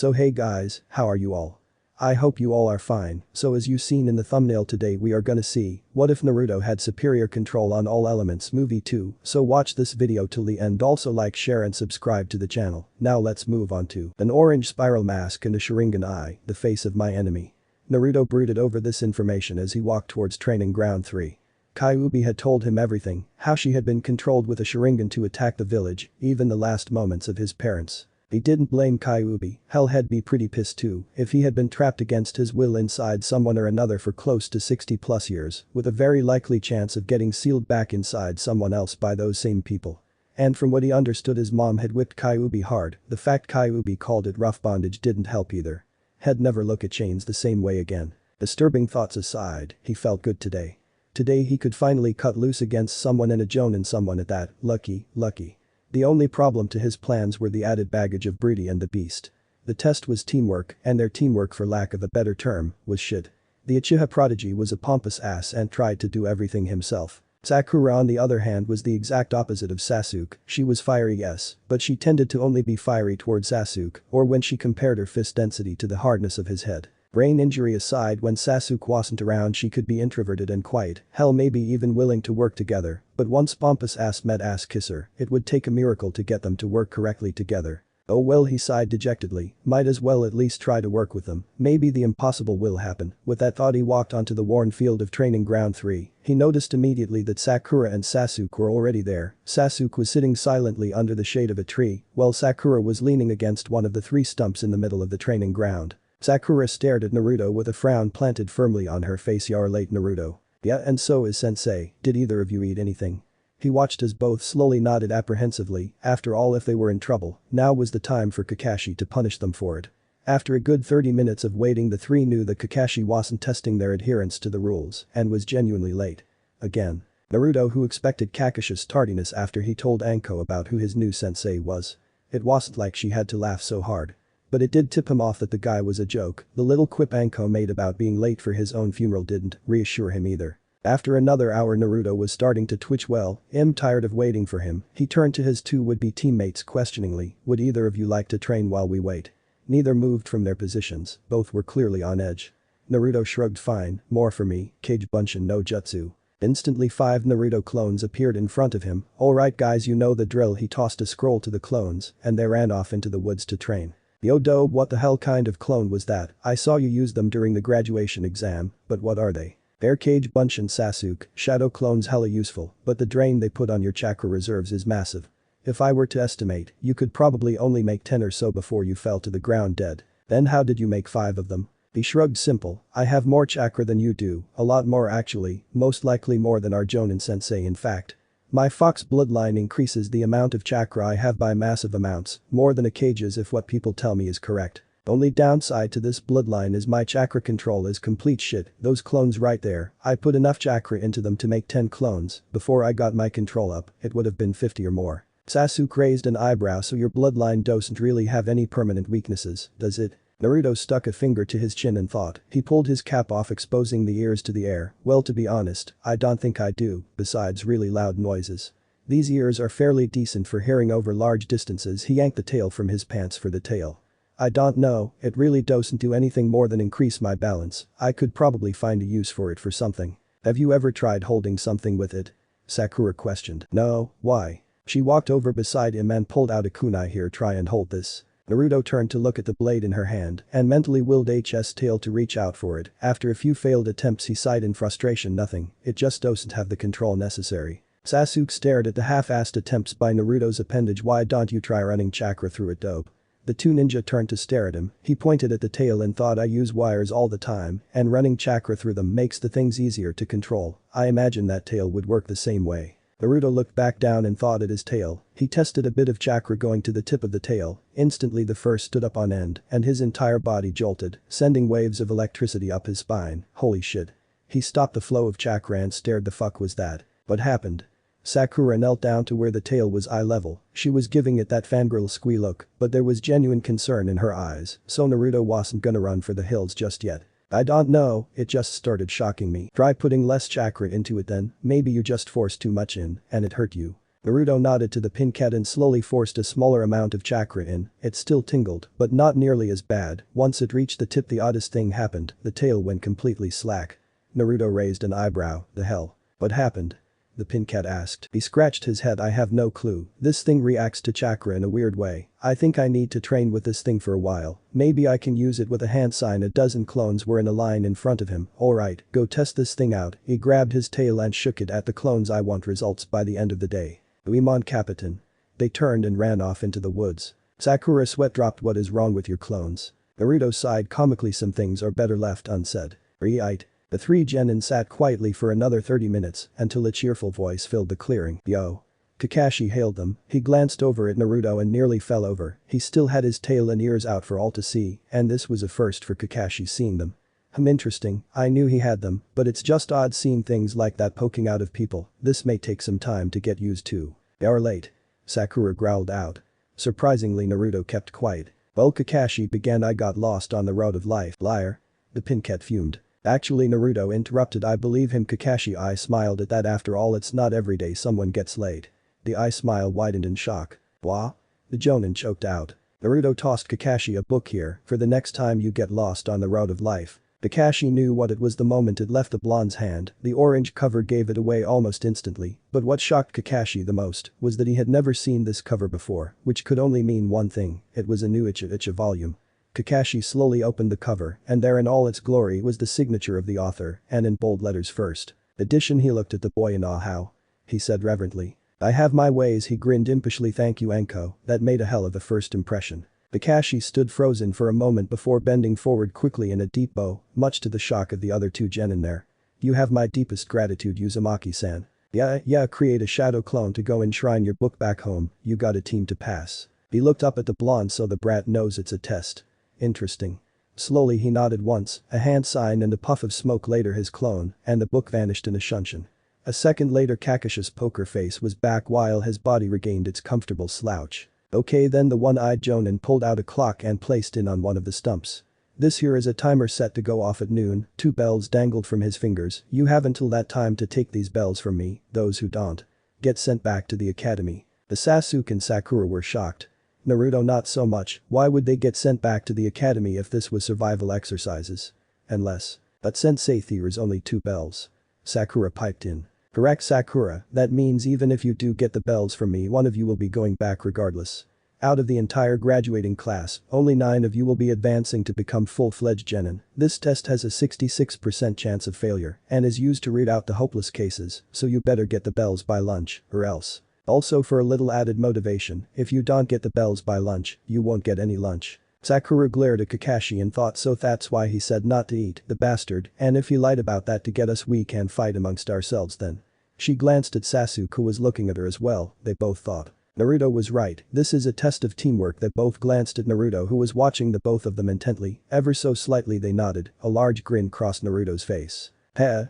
So hey guys, how are you all? I hope you all are fine. So as you seen in the thumbnail today we are gonna see what if Naruto had superior control on all elements movie 2, so watch this video till the end, also like, share and subscribe to the channel. Now let's move on to an orange spiral mask and a Sharingan eye, the face of my enemy. Naruto brooded over this information as he walked towards training ground 3. Kyuubi had told him everything, how she had been controlled with a Sharingan to attack the village, even the last moments of his parents. He didn't blame Kyuubi, hell he'd be pretty pissed too if he had been trapped against his will inside someone or another for close to 60 plus years, with a very likely chance of getting sealed back inside someone else by those same people. And from what he understood, his mom had whipped Kyuubi hard. The fact Kyuubi called it rough bondage didn't help either. He'd never look at chains the same way again. Disturbing thoughts aside, he felt good today. Today he could finally cut loose against someone, and a Jonin someone at that. Lucky. The only problem to his plans were the added baggage of Broody and the Beast. The test was teamwork, and their teamwork, for lack of a better term, was shit. The Uchiha prodigy was a pompous ass and tried to do everything himself. Sakura on the other hand was the exact opposite of Sasuke. She was fiery, yes, but she tended to only be fiery towards Sasuke or when she compared her fist density to the hardness of his head. Brain injury aside, when Sasuke wasn't around she could be introverted and quiet, hell maybe even willing to work together, but once pompous ass met ass kisser, it would take a miracle to get them to work correctly together. Oh well, he sighed dejectedly, might as well at least try to work with them, maybe the impossible will happen. With that thought he walked onto the worn field of training ground 3. He noticed immediately that Sakura and Sasuke were already there. Sasuke was sitting silently under the shade of a tree, while Sakura was leaning against one of the 3 stumps in the middle of the training ground. Sakura stared at Naruto with a frown planted firmly on her face. You're late, Naruto. Yeah, and so is sensei. Did either of you eat anything? He watched as both slowly nodded apprehensively. After all, if they were in trouble, now was the time for Kakashi to punish them for it. After a good 30 minutes of waiting, the 3 knew that Kakashi wasn't testing their adherence to the rules and was genuinely late. Again. Naruto, who expected Kakashi's tardiness after he told Anko about who his new sensei was. It wasn't like she had to laugh so hard. But it did tip him off that the guy was a joke. The little quip Anko made about being late for his own funeral didn't reassure him either. After another hour Naruto was starting to twitch. Tired of waiting for him, he turned to his 2 would-be teammates questioningly. Would either of you like to train while we wait? Neither moved from their positions, both were clearly on edge. Naruto shrugged. Fine, more for me, Kage Bunshin no Jutsu. Instantly 5 Naruto clones appeared in front of him. Alright guys, you know the drill. He tossed a scroll to the clones and they ran off into the woods to train. Yo dope, what the hell kind of clone was that? I saw you use them during the graduation exam, but what are they? They're Kage Bunshin Sasuke, shadow clones, hella useful, but the drain they put on your chakra reserves is massive. If I were to estimate, you could probably only make 10 or so before you fell to the ground dead. Then how did you make 5 of them? He shrugged. Simple, I have more chakra than you do, a lot more actually, most likely more than our Jonin sensei. In fact, my Fox bloodline increases the amount of chakra I have by massive amounts, more than a Kage's if what people tell me is correct. Only downside to this bloodline is my chakra control is complete shit. Those clones right there, I put enough chakra into them to make 10 clones. Before I got my control up, it would have been 50 or more. Sasuke raised an eyebrow. So your bloodline doesn't really have any permanent weaknesses, does it? Naruto stuck a finger to his chin and thought. He pulled his cap off, exposing the ears to the air. Well, to be honest, I don't think I do, besides really loud noises. These ears are fairly decent for hearing over large distances. He yanked the tail from his pants for the tail. I don't know, it really doesn't do anything more than increase my balance. I could probably find a use for it for something. Have you ever tried holding something with it? Sakura questioned. No, why? She walked over beside him and pulled out a kunai. Here, try and hold this. Naruto turned to look at the blade in her hand and mentally willed his tail to reach out for it. After a few failed attempts he sighed in frustration. Nothing, it just doesn't have the control necessary. Sasuke stared at the half-assed attempts by Naruto's appendage. Why don't you try running chakra through it, dope? The 2 ninja turned to stare at him. He pointed at the tail and thought, I use wires all the time and running chakra through them makes the things easier to control. I imagine that tail would work the same way. Naruto looked back down and thought at his tail. He tested a bit of chakra going to the tip of the tail. Instantly the fur stood up on end and his entire body jolted, sending waves of electricity up his spine. Holy shit. He stopped the flow of chakra and stared. The fuck was that? What happened? Sakura knelt down to where the tail was eye level. She was giving it that fangirl squee look, but there was genuine concern in her eyes, so Naruto wasn't gonna run for the hills just yet. I don't know, it just started shocking me. Try putting less chakra into it then, maybe you just forced too much in and it hurt you. Naruto nodded to the pink cat and slowly forced a smaller amount of chakra in. It still tingled, but not nearly as bad. Once it reached the tip, the oddest thing happened, the tail went completely slack. Naruto raised an eyebrow. The hell? What happened? The pink cat asked. He scratched his head. I have no clue. This thing reacts to chakra in a weird way. I think I need to train with this thing for a while. Maybe I can use it with a hand sign. A dozen clones were in a line in front of him. Alright, go test this thing out. He grabbed his tail and shook it at the clones. I want results by the end of the day. Oui mon capitaine. They turned and ran off into the woods. Sakura sweat dropped. What is wrong with your clones? Naruto sighed comically. Some things are better left unsaid. Right. The three genin sat quietly for another 30 minutes until a cheerful voice filled the clearing. Yo. Kakashi hailed them. He glanced over at Naruto and nearly fell over. He still had his tail and ears out for all to see, and this was a first for Kakashi seeing them. Interesting, I knew he had them, but it's just odd seeing things like that poking out of people. This may take some time to get used to. You're late. Sakura growled out. Surprisingly, Naruto kept quiet. Well, Kakashi began. I got lost on the road of life. Liar. The pink cat fumed. Actually, Naruto interrupted. I believe him. Kakashi I smiled at that. After all, it's not every day someone gets late. The eye smile widened in shock. Wah? The jonin choked out. Naruto tossed Kakashi a book. Here, for the next time you get lost on the road of life. Kakashi knew what it was the moment it left the blonde's hand. The orange cover gave it away almost instantly, but what shocked Kakashi the most was that he had never seen this cover before, which could only mean one thing. It was a new Icha volume. Kakashi slowly opened the cover, and there in all its glory was the signature of the author, and in bold letters first edition. He looked at the boy in awe. How? He said reverently. I have my ways. He grinned impishly. Thank you, Enko, that made a hell of a first impression. Kakashi stood frozen for a moment before bending forward quickly in a deep bow, much to the shock of the other two genin there. You have my deepest gratitude, Uzumaki-san. Yeah, create a shadow clone to go enshrine your book back home. You got a team to pass. He looked up at the blonde. So the brat knows it's a test. Interesting. Slowly he nodded once, a hand sign and a puff of smoke. Later his clone, and the book vanished in a shunshin. A second later Kakashi's poker face was back while his body regained its comfortable slouch. Okay, then the one-eyed jonin pulled out a clock and placed it on one of the stumps. This here is a timer set to go off at noon. 2 bells dangled from his fingers. You have until that time to take these bells from me. Those who don't get sent back to the academy. The Sasuke and Sakura were shocked. Naruto not so much. Why would they get sent back to the academy if this was survival exercises? Unless. But Sensei there's only 2 bells. Sakura piped in. Correct, Sakura, that means even if you do get the bells from me, one of you will be going back regardless. Out of the entire graduating class, only 9 of you will be advancing to become full-fledged genin. This test has a 66% chance of failure and is used to read out the hopeless cases, so you better get the bells by lunch, or else. Also, for a little added motivation, if you don't get the bells by lunch, you won't get any lunch. Sakura glared at Kakashi and thought, so that's why he said not to eat, the bastard, and if he lied about that to get us, we can fight amongst ourselves then. She glanced at Sasuke, who was looking at her as well. They both thought. Naruto was right. This is a test of teamwork. They both glanced at Naruto, who was watching the both of them intently. Ever so slightly they nodded. A large grin crossed Naruto's face.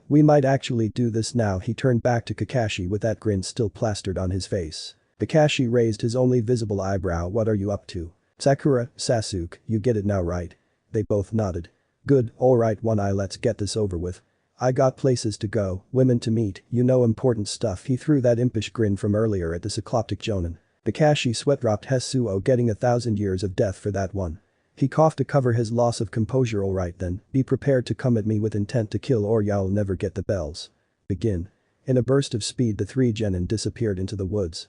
We might actually do this now. He turned back to Kakashi with that grin still plastered on his face. Kakashi raised his only visible eyebrow. What are you up to? Sakura, Sasuke, you get it now, right? They both nodded. Good, alright, One Eye, let's get this over with. I got places to go, women to meet, you know, important stuff. He threw that impish grin from earlier at the cycloptic jonin. Kakashi sweat dropped. Hesuo getting 1,000 years of death for that one. He coughed to cover his loss of composure. Alright then, be prepared to come at me with intent to kill or you'll never get the bells. Begin. In a burst of speed the 3 genin disappeared into the woods.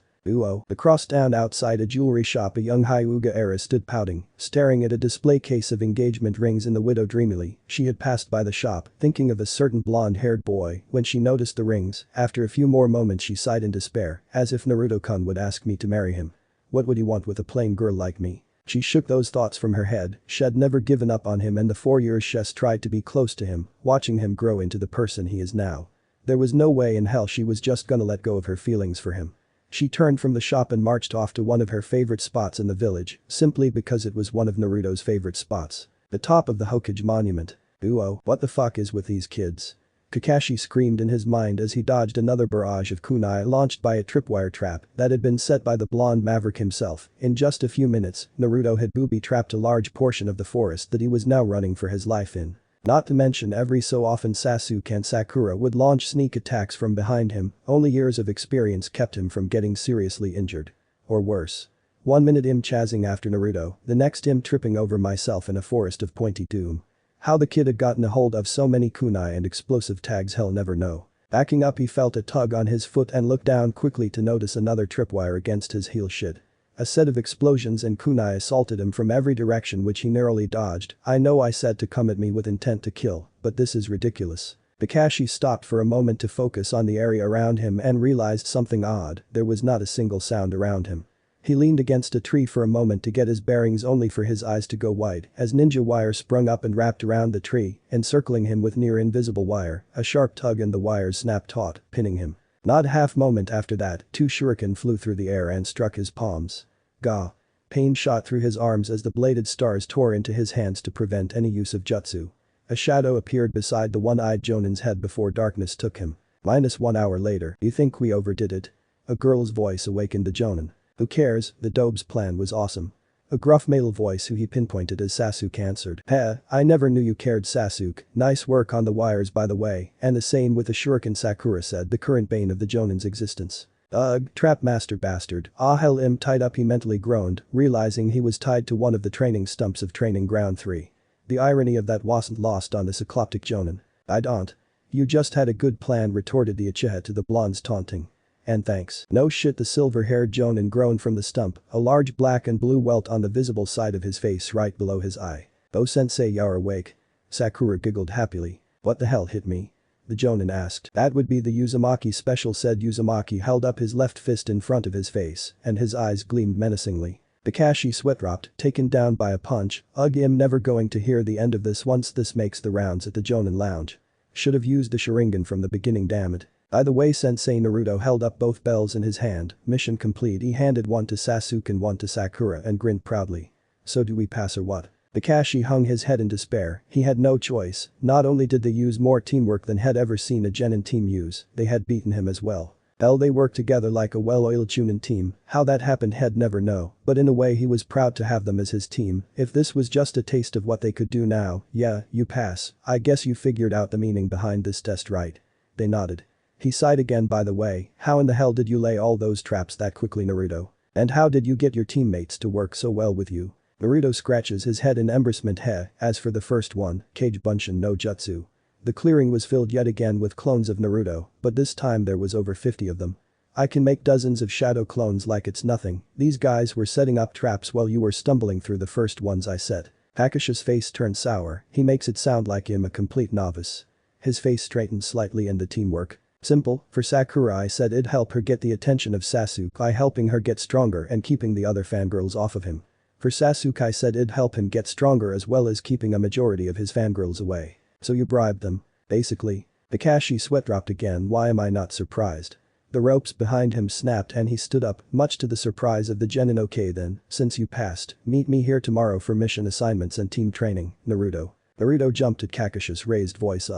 Across town outside a jewelry shop a young Hyuga heiress stood pouting, staring at a display case of engagement rings in the widow dreamily. She had passed by the shop, thinking of a certain blonde-haired boy, when she noticed the rings. After a few more moments she sighed in despair, as if Naruto-kun would ask me to marry him. What would he want with a plain girl like me? She shook those thoughts from her head. She had never given up on him, and the 4 years she tried to be close to him, watching him grow into the person he is now. There was no way in hell she was just gonna let go of her feelings for him. She turned from the shop and marched off to one of her favorite spots in the village, simply because it was one of Naruto's favorite spots. The top of the Hokage monument. What the fuck is with these kids? Kakashi screamed in his mind as he dodged another barrage of kunai launched by a tripwire trap that had been set by the blonde maverick himself. In just a few minutes, Naruto had booby-trapped a large portion of the forest that he was now running for his life in. Not to mention every so often Sasuke and Sakura would launch sneak attacks from behind him, only years of experience kept him from getting seriously injured. Or worse. 1 minute him chasing after Naruto, the next him tripping over myself in a forest of pointy doom. How the kid had gotten a hold of so many kunai and explosive tags he'll never know. Backing up he felt a tug on his foot and looked down quickly to notice another tripwire against his heel shit. A set of explosions and kunai assaulted him from every direction which he narrowly dodged. I know I said to come at me with intent to kill, but this is ridiculous. Kakashi stopped for a moment to focus on the area around him and realized something odd, there was not a single sound around him. He leaned against a tree for a moment to get his bearings only for his eyes to go wide as ninja wire sprung up and wrapped around the tree, encircling him with near invisible wire, a sharp tug and the wires snapped taut, pinning him. Not half moment after that, 2 shuriken flew through the air and struck his palms. Gah. Pain shot through his arms as the bladed stars tore into his hands to prevent any use of jutsu. A shadow appeared beside the one-eyed Jonin's head before darkness took him. -1 hour later, you think we overdid it? A girl's voice awakened the Jonin. Who cares, the Dobe's plan was awesome. A gruff male voice who he pinpointed as Sasuke answered. Heh, I never knew you cared Sasuke, nice work on the wires by the way, and the same with the shuriken Sakura said, the current bane of the Jonin's existence. Ugh, trap master bastard, ah hell him tied up he mentally groaned, realizing he was tied to one of the training stumps of training ground 3. The irony of that wasn't lost on the cycloptic Jonin. I don't. You just had a good plan retorted the Uchiha to the blonde's taunting. And thanks. No shit the silver-haired Jonin groaned from the stump, a large black and blue welt on the visible side of his face right below his eye. Oh sensei you're awake. Sakura giggled happily. What the hell hit me? The Jonin asked. That would be the Uzumaki special said Uzumaki held up his left fist in front of his face, and his eyes gleamed menacingly. Kakashi sweat dropped, taken down by a punch. Ugh I'm never going to hear the end of this once this makes the rounds at the Jonin lounge. Should have used the Sharingan from the beginning damn it. By the way Sensei Naruto held up both bells in his hand, mission complete he handed one to Sasuke and one to Sakura and grinned proudly. So do we pass or what? Kakashi hung his head in despair, he had no choice, not only did they use more teamwork than had ever seen a Genin team use, they had beaten him as well. Hell they worked together like a well-oiled Chunin team, how that happened he'd never know, but in a way he was proud to have them as his team, if this was just a taste of what they could do now, yeah, you pass, I guess you figured out the meaning behind this test right. They nodded. He sighed again by the way, how in the hell did you lay all those traps that quickly Naruto? And how did you get your teammates to work so well with you? Naruto scratches his head in embarrassment as for the first one, Kage Bunshin no Jutsu. The clearing was filled yet again with clones of Naruto, but this time there was over 50 of them. I can make dozens of shadow clones like it's nothing, these guys were setting up traps while you were stumbling through the first ones I set. Kakashi's face turned sour, he makes it sound like I'm a complete novice. His face straightened slightly in the teamwork. Simple, for Sakura I said it'd help her get the attention of Sasuke by helping her get stronger and keeping the other fangirls off of him. For Sasuke I said it'd help him get stronger as well as keeping a majority of his fangirls away. So you bribed them, basically. Kakashi sweat dropped again why am I not surprised? The ropes behind him snapped and he stood up, much to the surprise of the Genin. Okay then, since you passed, meet me here tomorrow for mission assignments and team training, Naruto. Naruto jumped at Kakashi's raised voice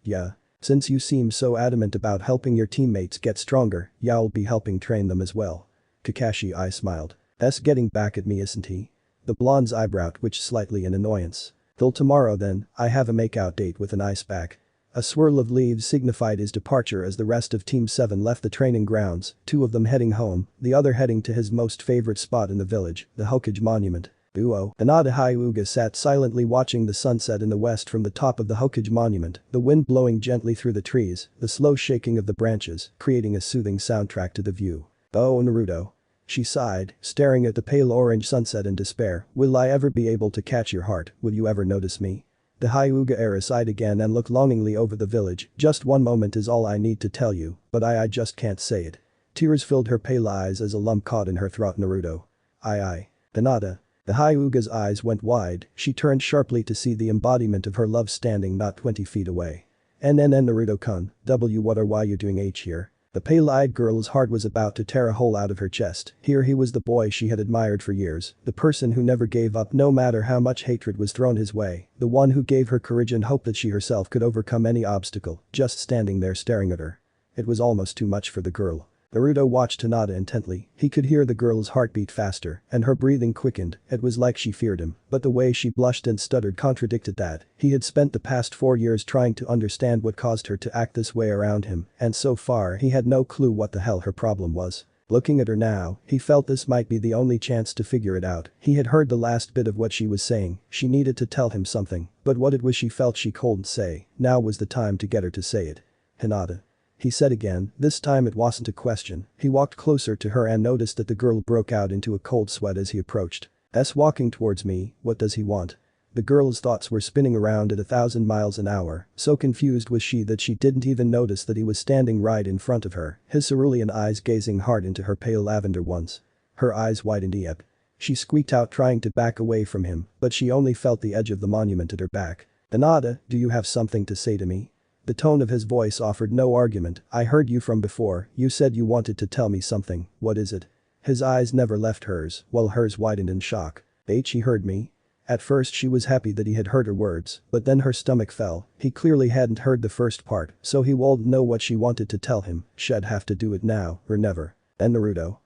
yeah. Since you seem so adamant about helping your teammates get stronger, yeah I'll be helping train them as well. Kakashi I smiled. That's getting back at me isn't he? The blonde's eyebrow twitched slightly in annoyance. Till tomorrow then, I have a makeout date with an ice pack. A swirl of leaves signified his departure as the rest of Team 7 left the training grounds, 2 of them heading home, the other heading to his most favorite spot in the village, the Hokage Monument. Uo. Hinata Hyuga sat silently watching the sunset in the west from the top of the Hokage Monument, the wind blowing gently through the trees, the slow shaking of the branches, creating a soothing soundtrack to the view. Oh Naruto. She sighed, staring at the pale orange sunset in despair, will I ever be able to catch your heart, will you ever notice me? The Hyuga era sighed again and looked longingly over the village, just one moment is all I need to tell you, but I just can't say it. Tears filled her pale eyes as a lump caught in her throat Naruto. Hinata. The Hyuga's eyes went wide, she turned sharply to see the embodiment of her love standing not 20 feet away. Naruto-kun, what are why you doing here? The pale-eyed girl's heart was about to tear a hole out of her chest, here he was the boy she had admired for years, the person who never gave up no matter how much hatred was thrown his way, the one who gave her courage and hope that she herself could overcome any obstacle, just standing there staring at her. It was almost too much for the girl. Naruto watched Hinata intently. He could hear the girl's heartbeat faster, and her breathing quickened. It was like she feared him, but the way she blushed and stuttered contradicted that. He had spent the past 4 years trying to understand what caused her to act this way around him, and so far he had no clue what the hell her problem was. Looking at her now, he felt this might be the only chance to figure it out. He had heard the last bit of what she was saying. She needed to tell him something, but what it was she felt she couldn't say. Now was the time to get her to say it. Hinata. He said again, this time it wasn't a question. He walked closer to her and noticed that the girl broke out into a cold sweat as he approached. "S walking towards me, what does he want?" The girl's thoughts were spinning around at 1,000 miles an hour, so confused was she that she didn't even notice that he was standing right in front of her, his cerulean eyes gazing hard into her pale lavender ones. Her eyes widened. Yep. She squeaked out trying to back away from him, but she only felt the edge of the monument at her back. "Hinata, do you have something to say to me?" The tone of his voice offered no argument. "I heard you from before, you said you wanted to tell me something, what is it?" His eyes never left hers, while hers widened in shock. He heard me? At first she was happy that he had heard her words, but then her stomach fell. He clearly hadn't heard the first part, so he wouldn't know what she wanted to tell him. She'd have to do it now, or never. And Naruto?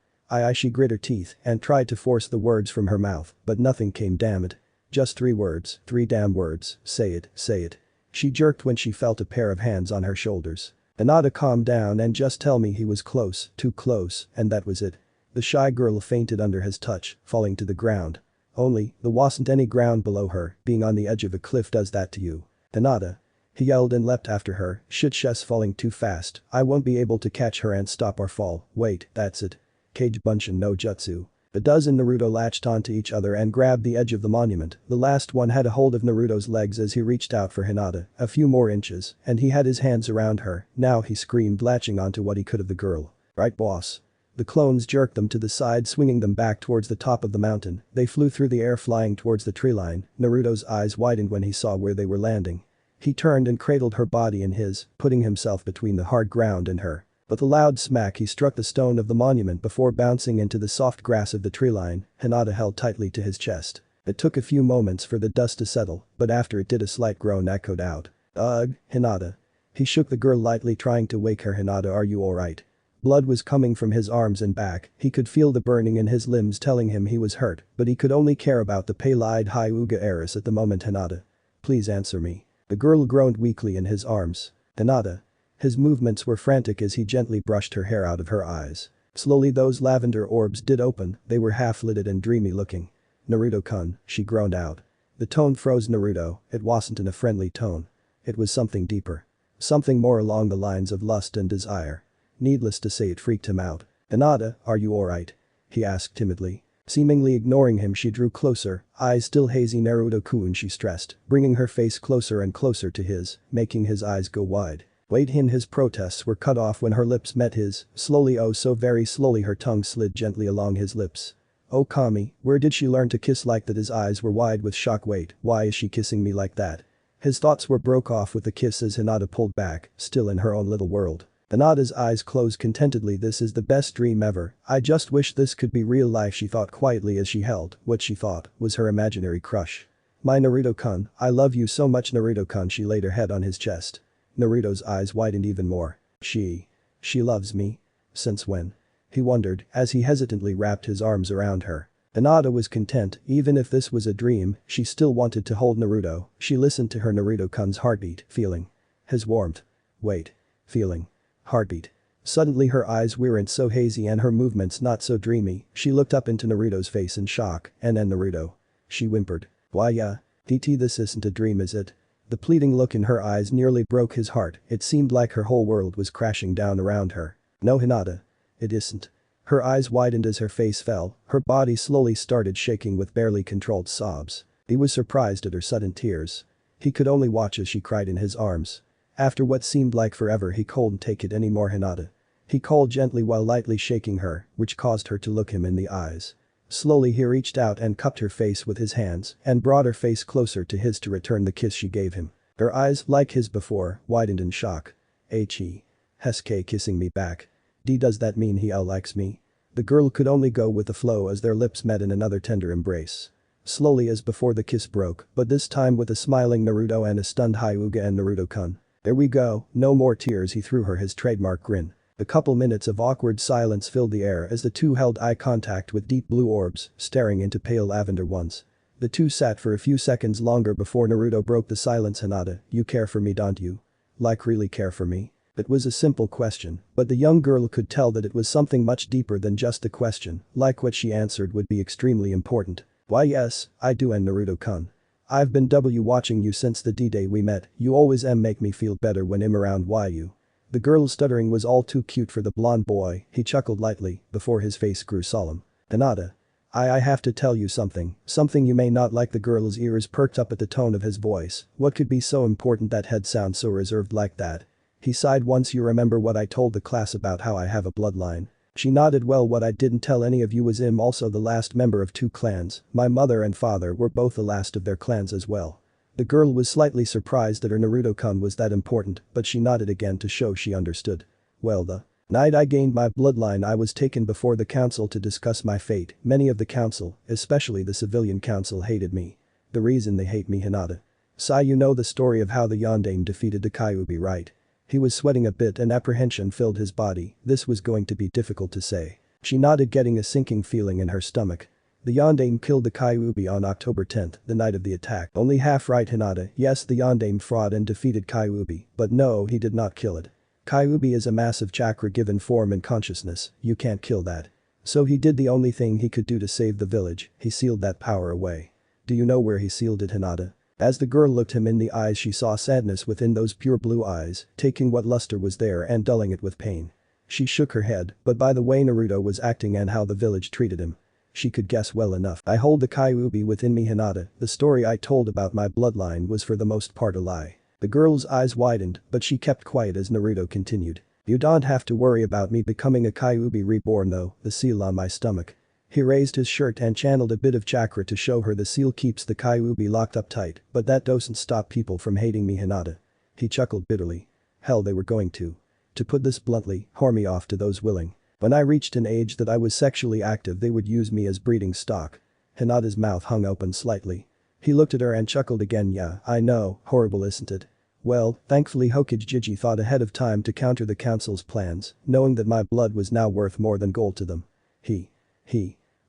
She grit her teeth and tried to force the words from her mouth, but nothing came. Damn it. Just 3 words, 3 damn words, say it, say it. She jerked when she felt a pair of hands on her shoulders. "Hinata, calm down and just tell me he was close, too close, and that was it." The shy girl fainted under his touch, falling to the ground. Only, there wasn't any ground below her, being on the edge of a cliff does that to you. "Hinata." He yelled and leapt after her. "Shit, she's falling too fast, I won't be able to catch her and stop our fall. Wait, that's it. Kage Bunshin no Jutsu." A dozen Naruto latched onto each other and grabbed the edge of the monument. The last one had a hold of Naruto's legs as he reached out for Hinata. A few more inches, and he had his hands around her. Now he screamed, latching onto what he could of the girl. "Right, boss." The clones jerked them to the side, swinging them back towards the top of the mountain. They flew through the air, flying towards the tree line. Naruto's eyes widened when he saw where they were landing. He turned and cradled her body in his, putting himself between the hard ground and her. With a loud smack he struck the stone of the monument before bouncing into the soft grass of the tree line. Hinata held tightly to his chest. It took a few moments for the dust to settle, but after it did, a slight groan echoed out. "Ugh, Hinata." He shook the girl lightly, trying to wake her. "Hinata, are you alright?" Blood was coming from his arms and back. He could feel the burning in his limbs telling him he was hurt, but he could only care about the pale-eyed Hyuga heiress at the moment. "Hinata. Please answer me." The girl groaned weakly in his arms. "Hinata." His movements were frantic as he gently brushed her hair out of her eyes. Slowly those lavender orbs did open. They were half-lidded and dreamy looking. "Naruto-kun," she groaned out. The tone froze Naruto. It wasn't in a friendly tone. It was something deeper. Something more along the lines of lust and desire. Needless to say, it freaked him out. "Hinata, are you alright?" he asked timidly. Seemingly ignoring him, she drew closer, eyes still hazy. "Naruto-kun," she stressed, bringing her face closer and closer to his, making his eyes go wide. Wait, his protests were cut off when her lips met his. Slowly, oh so very slowly, her tongue slid gently along his lips. "Oh Kami, where did she learn to kiss like that?" His eyes were wide with shock. "Wait, why is she kissing me like that?" His thoughts were broke off with the kiss as Hinata pulled back, still in her own little world. Hinata's eyes closed contentedly. "This is the best dream ever. I just wish this could be real life," she thought quietly as she held what she thought was her imaginary crush. "My Naruto-kun, I love you so much." "Naruto-kun," she laid her head on his chest. Naruto's eyes widened even more. She loves me? Since when?" he wondered as he hesitantly wrapped his arms around her. Hinata was content. Even if this was a dream, she still wanted to hold Naruto. She listened to her Naruto-kun's heartbeat, feeling his warmth. Wait. Feeling. Heartbeat. Suddenly her eyes weren't so hazy and her movements not so dreamy. She looked up into Naruto's face in shock. And Naruto." She whimpered. "Why yeah. DT, this isn't a dream, is it?" The pleading look in her eyes nearly broke his heart. It seemed like her whole world was crashing down around her. "No Hinata. It isn't." Her eyes widened as her face fell. Her body slowly started shaking with barely controlled sobs. He was surprised at her sudden tears. He could only watch as she cried in his arms. After what seemed like forever, he couldn't take it anymore. "Hinata." He called gently while lightly shaking her, which caused her to look him in the eyes. Slowly he reached out and cupped her face with his hands and brought her face closer to his to return the kiss she gave him. Her eyes, like his before, widened in shock. "He. Hesuke kissing me back. Does that mean he likes me?" The girl could only go with the flow as their lips met in another tender embrace. Slowly as before the kiss broke, but this time with a smiling Naruto and a stunned Hyuga and Naruto-kun. "There we go, no more tears." He threw her his trademark grin. A couple minutes of awkward silence filled the air as the two held eye contact with deep blue orbs, staring into pale lavender ones. The two sat for a few seconds longer before Naruto broke the silence. Hinata, you care for me, don't you? Like really care for me? It was a simple question, but the young girl could tell that it was something much deeper than just a question, like what she answered would be extremely important. Why yes, I do, and Naruto-kun. I've been watching you since the D-Day we met, you always make me feel better when I'm around. Why you? The girl's stuttering was all too cute for the blonde boy, he chuckled lightly, before his face grew solemn. Hinata. I have to tell you something you may not like. The girl's ears perked up at the tone of his voice. What could be so important that he'd sound so reserved like that? He sighed. Once you remember what I told the class about how I have a bloodline? She nodded. Well, what I didn't tell any of you was I'm also the last member of two clans, my mother and father were both the last of their clans as well. The girl was slightly surprised that her Naruto-kun was that important, but she nodded again to show she understood. Well, the night I gained my bloodline I was taken before the council to discuss my fate. Many of the council, especially the civilian council, hated me. The reason they hate me, Hinata. Sai, you know the story of how the Yondaime defeated the Kyuubi, right? He was sweating a bit and apprehension filled his body. This was going to be difficult to say. She nodded, getting a sinking feeling in her stomach. The Yondaime killed the Kyuubi on October 10th, the night of the attack. Only half right, Hinata. Yes, the Yondaime fought and defeated Kyuubi, but no, he did not kill it. Kyuubi is a massive chakra given form and consciousness, you can't kill that. So he did the only thing he could do to save the village, he sealed that power away. Do you know where he sealed it, Hinata? As the girl looked him in the eyes, she saw sadness within those pure blue eyes, taking what luster was there and dulling it with pain. She shook her head, but by the way Naruto was acting and how the village treated him, she could guess well enough. I hold the Kyuubi within me, Hinata. The story I told about my bloodline was for the most part a lie. The girl's eyes widened, but she kept quiet as Naruto continued. You don't have to worry about me becoming a Kyuubi reborn though, the seal on my stomach. He raised his shirt and channeled a bit of chakra to show her the seal keeps the Kyuubi locked up tight, but that doesn't stop people from hating me, Hinata. He chuckled bitterly. Hell, they were going to. To put this bluntly, whore me off to those willing. When I reached an age that I was sexually active, they would use me as breeding stock. Hinata's mouth hung open slightly. He looked at her and chuckled again. Yeah, I know, horrible isn't it? Well, thankfully Hokage thought ahead of time to counter the council's plans, knowing that my blood was now worth more than gold to them.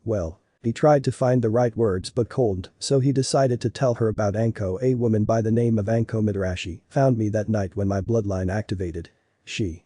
Well, he tried to find the right words but couldn't, so he decided to tell her about Anko. A woman by the name of Anko Mitarashi found me that night when my bloodline activated. She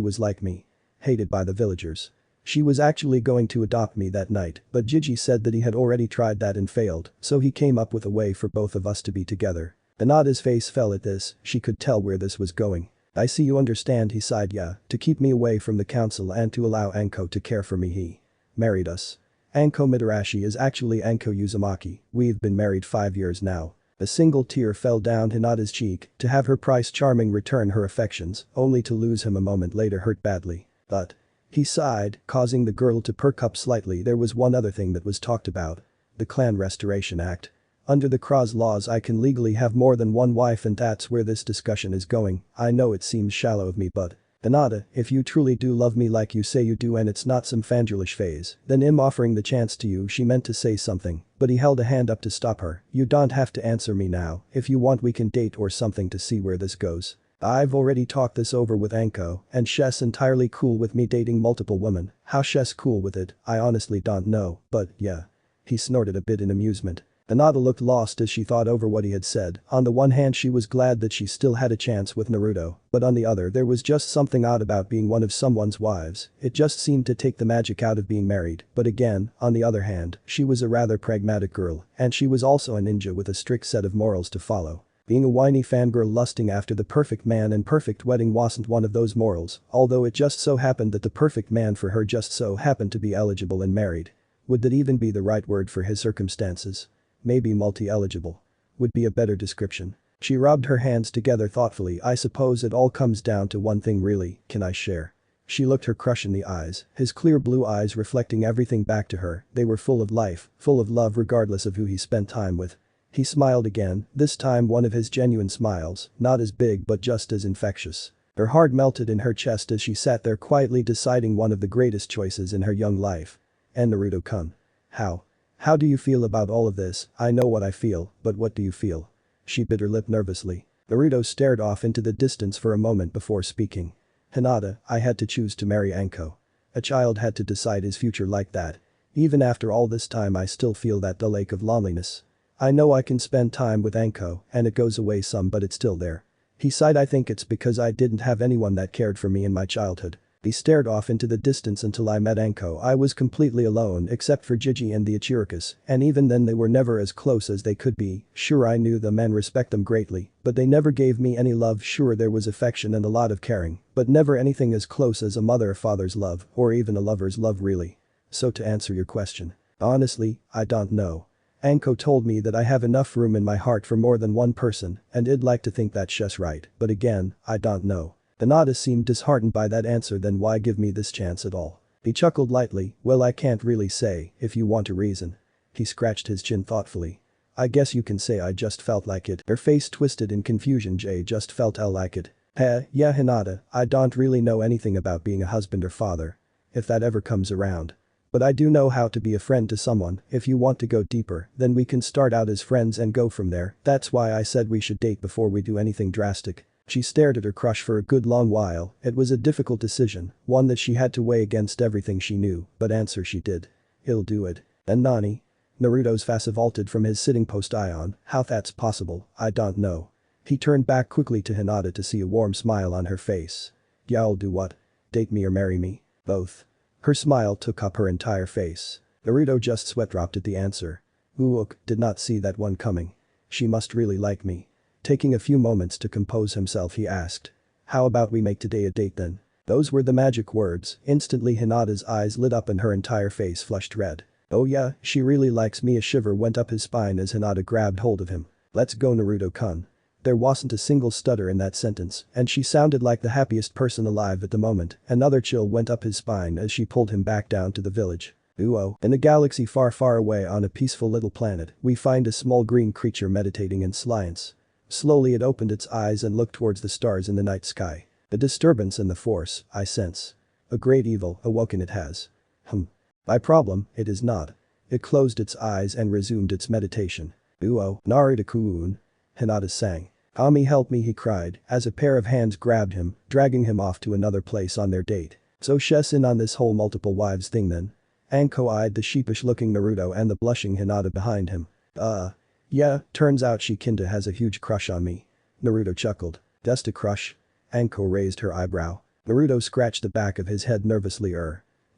was like me. Hated by the villagers. She was actually going to adopt me that night, but Gigi said that he had already tried that and failed, so he came up with a way for both of us to be together. Hinata's face fell at this, she could tell where this was going. I see you understand, he sighed. Yeah, to keep me away from the council and to allow Anko to care for me, he married us. Anko Mitarashi is actually Anko Uzumaki, we've been married 5 years now. A single tear fell down Hinata's cheek, to have her Prince Charming return her affections, only to lose him a moment later hurt badly. But he sighed, causing the girl to perk up slightly. There was one other thing that was talked about. The Clan Restoration Act. Under the Cross laws I can legally have more than one wife, and that's where this discussion is going. I know it seems shallow of me, but Hinata, if you truly do love me like you say you do and it's not some fandulish phase, then I'm offering the chance to you. She meant to say something, but he held a hand up to stop her. You don't have to answer me now, if you want we can date or something to see where this goes. I've already talked this over with Anko, and she's entirely cool with me dating multiple women. How she's cool with it, I honestly don't know, but yeah. He snorted a bit in amusement. Hinata looked lost as she thought over what he had said. On the one hand she was glad that she still had a chance with Naruto, but on the other there was just something odd about being one of someone's wives. It just seemed to take the magic out of being married, but again, on the other hand, she was a rather pragmatic girl, and she was also a ninja with a strict set of morals to follow. Being a whiny fangirl lusting after the perfect man and perfect wedding wasn't one of those morals, although it just so happened that the perfect man for her just so happened to be eligible and married. Would that even be the right word for his circumstances? Maybe multi-eligible would be a better description. She rubbed her hands together thoughtfully. I suppose it all comes down to one thing really, can I share? She looked her crush in the eyes, his clear blue eyes reflecting everything back to her. They were full of life, full of love regardless of who he spent time with. He smiled again, this time one of his genuine smiles, not as big but just as infectious. Her heart melted in her chest as she sat there quietly deciding one of the greatest choices in her young life. And Naruto-kun. How do you feel about all of this? I know what I feel, but what do you feel? She bit her lip nervously. Naruto stared off into the distance for a moment before speaking. Hinata, I had to choose to marry Anko. A child had to decide his future like that. Even after all this time I still feel that dull ache of loneliness. I know I can spend time with Anko and it goes away some but it's still there. He sighed. I think it's because I didn't have anyone that cared for me in my childhood. He stared off into the distance until I met Anko. I was completely alone except for Gigi and the Ichirokas, and even then they were never as close as they could be. Sure, I knew them and respect them greatly, but they never gave me any love. Sure, there was affection and a lot of caring, but never anything as close as a mother or father's love, or even a lover's love really. So to answer your question, honestly, I don't know. Anko told me that I have enough room in my heart for more than one person, and I'd like to think that's just right, but again, I don't know. Hinata seemed disheartened by that answer. Then why give me this chance at all? He chuckled lightly. Well, I can't really say, if you want a reason. He scratched his chin thoughtfully. I guess you can say I just felt like it. Her face twisted in confusion. Jay just felt like it. Yeah Hinata, I don't really know anything about being a husband or father. If that ever comes around. But I do know how to be a friend to someone. If you want to go deeper, then we can start out as friends and go from there. That's why I said we should date before we do anything drastic. She stared at her crush for a good long while. It was a difficult decision, one that she had to weigh against everything she knew, but answer she did. He'll do it. And Nani? Naruto's face vaulted from his sitting post. Ion, how that's possible, I don't know. He turned back quickly to Hinata to see a warm smile on her face. Yeah, I'll do what? Date me or marry me? Both. Her smile took up her entire face. Naruto just sweat-dropped at the answer. Ook did not see that one coming. She must really like me. Taking a few moments to compose himself, he asked. How about we make today a date then? Those were the magic words. Instantly Hinata's eyes lit up and her entire face flushed red. Oh yeah, she really likes me. A shiver went up his spine as Hinata grabbed hold of him. Let's go Naruto-kun. There wasn't a single stutter in that sentence, and she sounded like the happiest person alive at the moment. Another chill went up his spine as she pulled him back down to the village. In a galaxy far, far away on a peaceful little planet, we find a small green creature meditating in silence. Slowly it opened its eyes and looked towards the stars in the night sky. A disturbance in the force, I sense. A great evil awoken it has. My problem, it is not. It closed its eyes and resumed its meditation. Naruto-kun. Hinata sang. Ami help me, he cried, as a pair of hands grabbed him, dragging him off to another place on their date. So she's in on this whole multiple wives thing then? Anko eyed the sheepish-looking Naruto and the blushing Hinata behind him. Yeah, turns out she kinda has a huge crush on me. Naruto chuckled. Just a crush? Anko raised her eyebrow. Naruto scratched the back of his head nervously.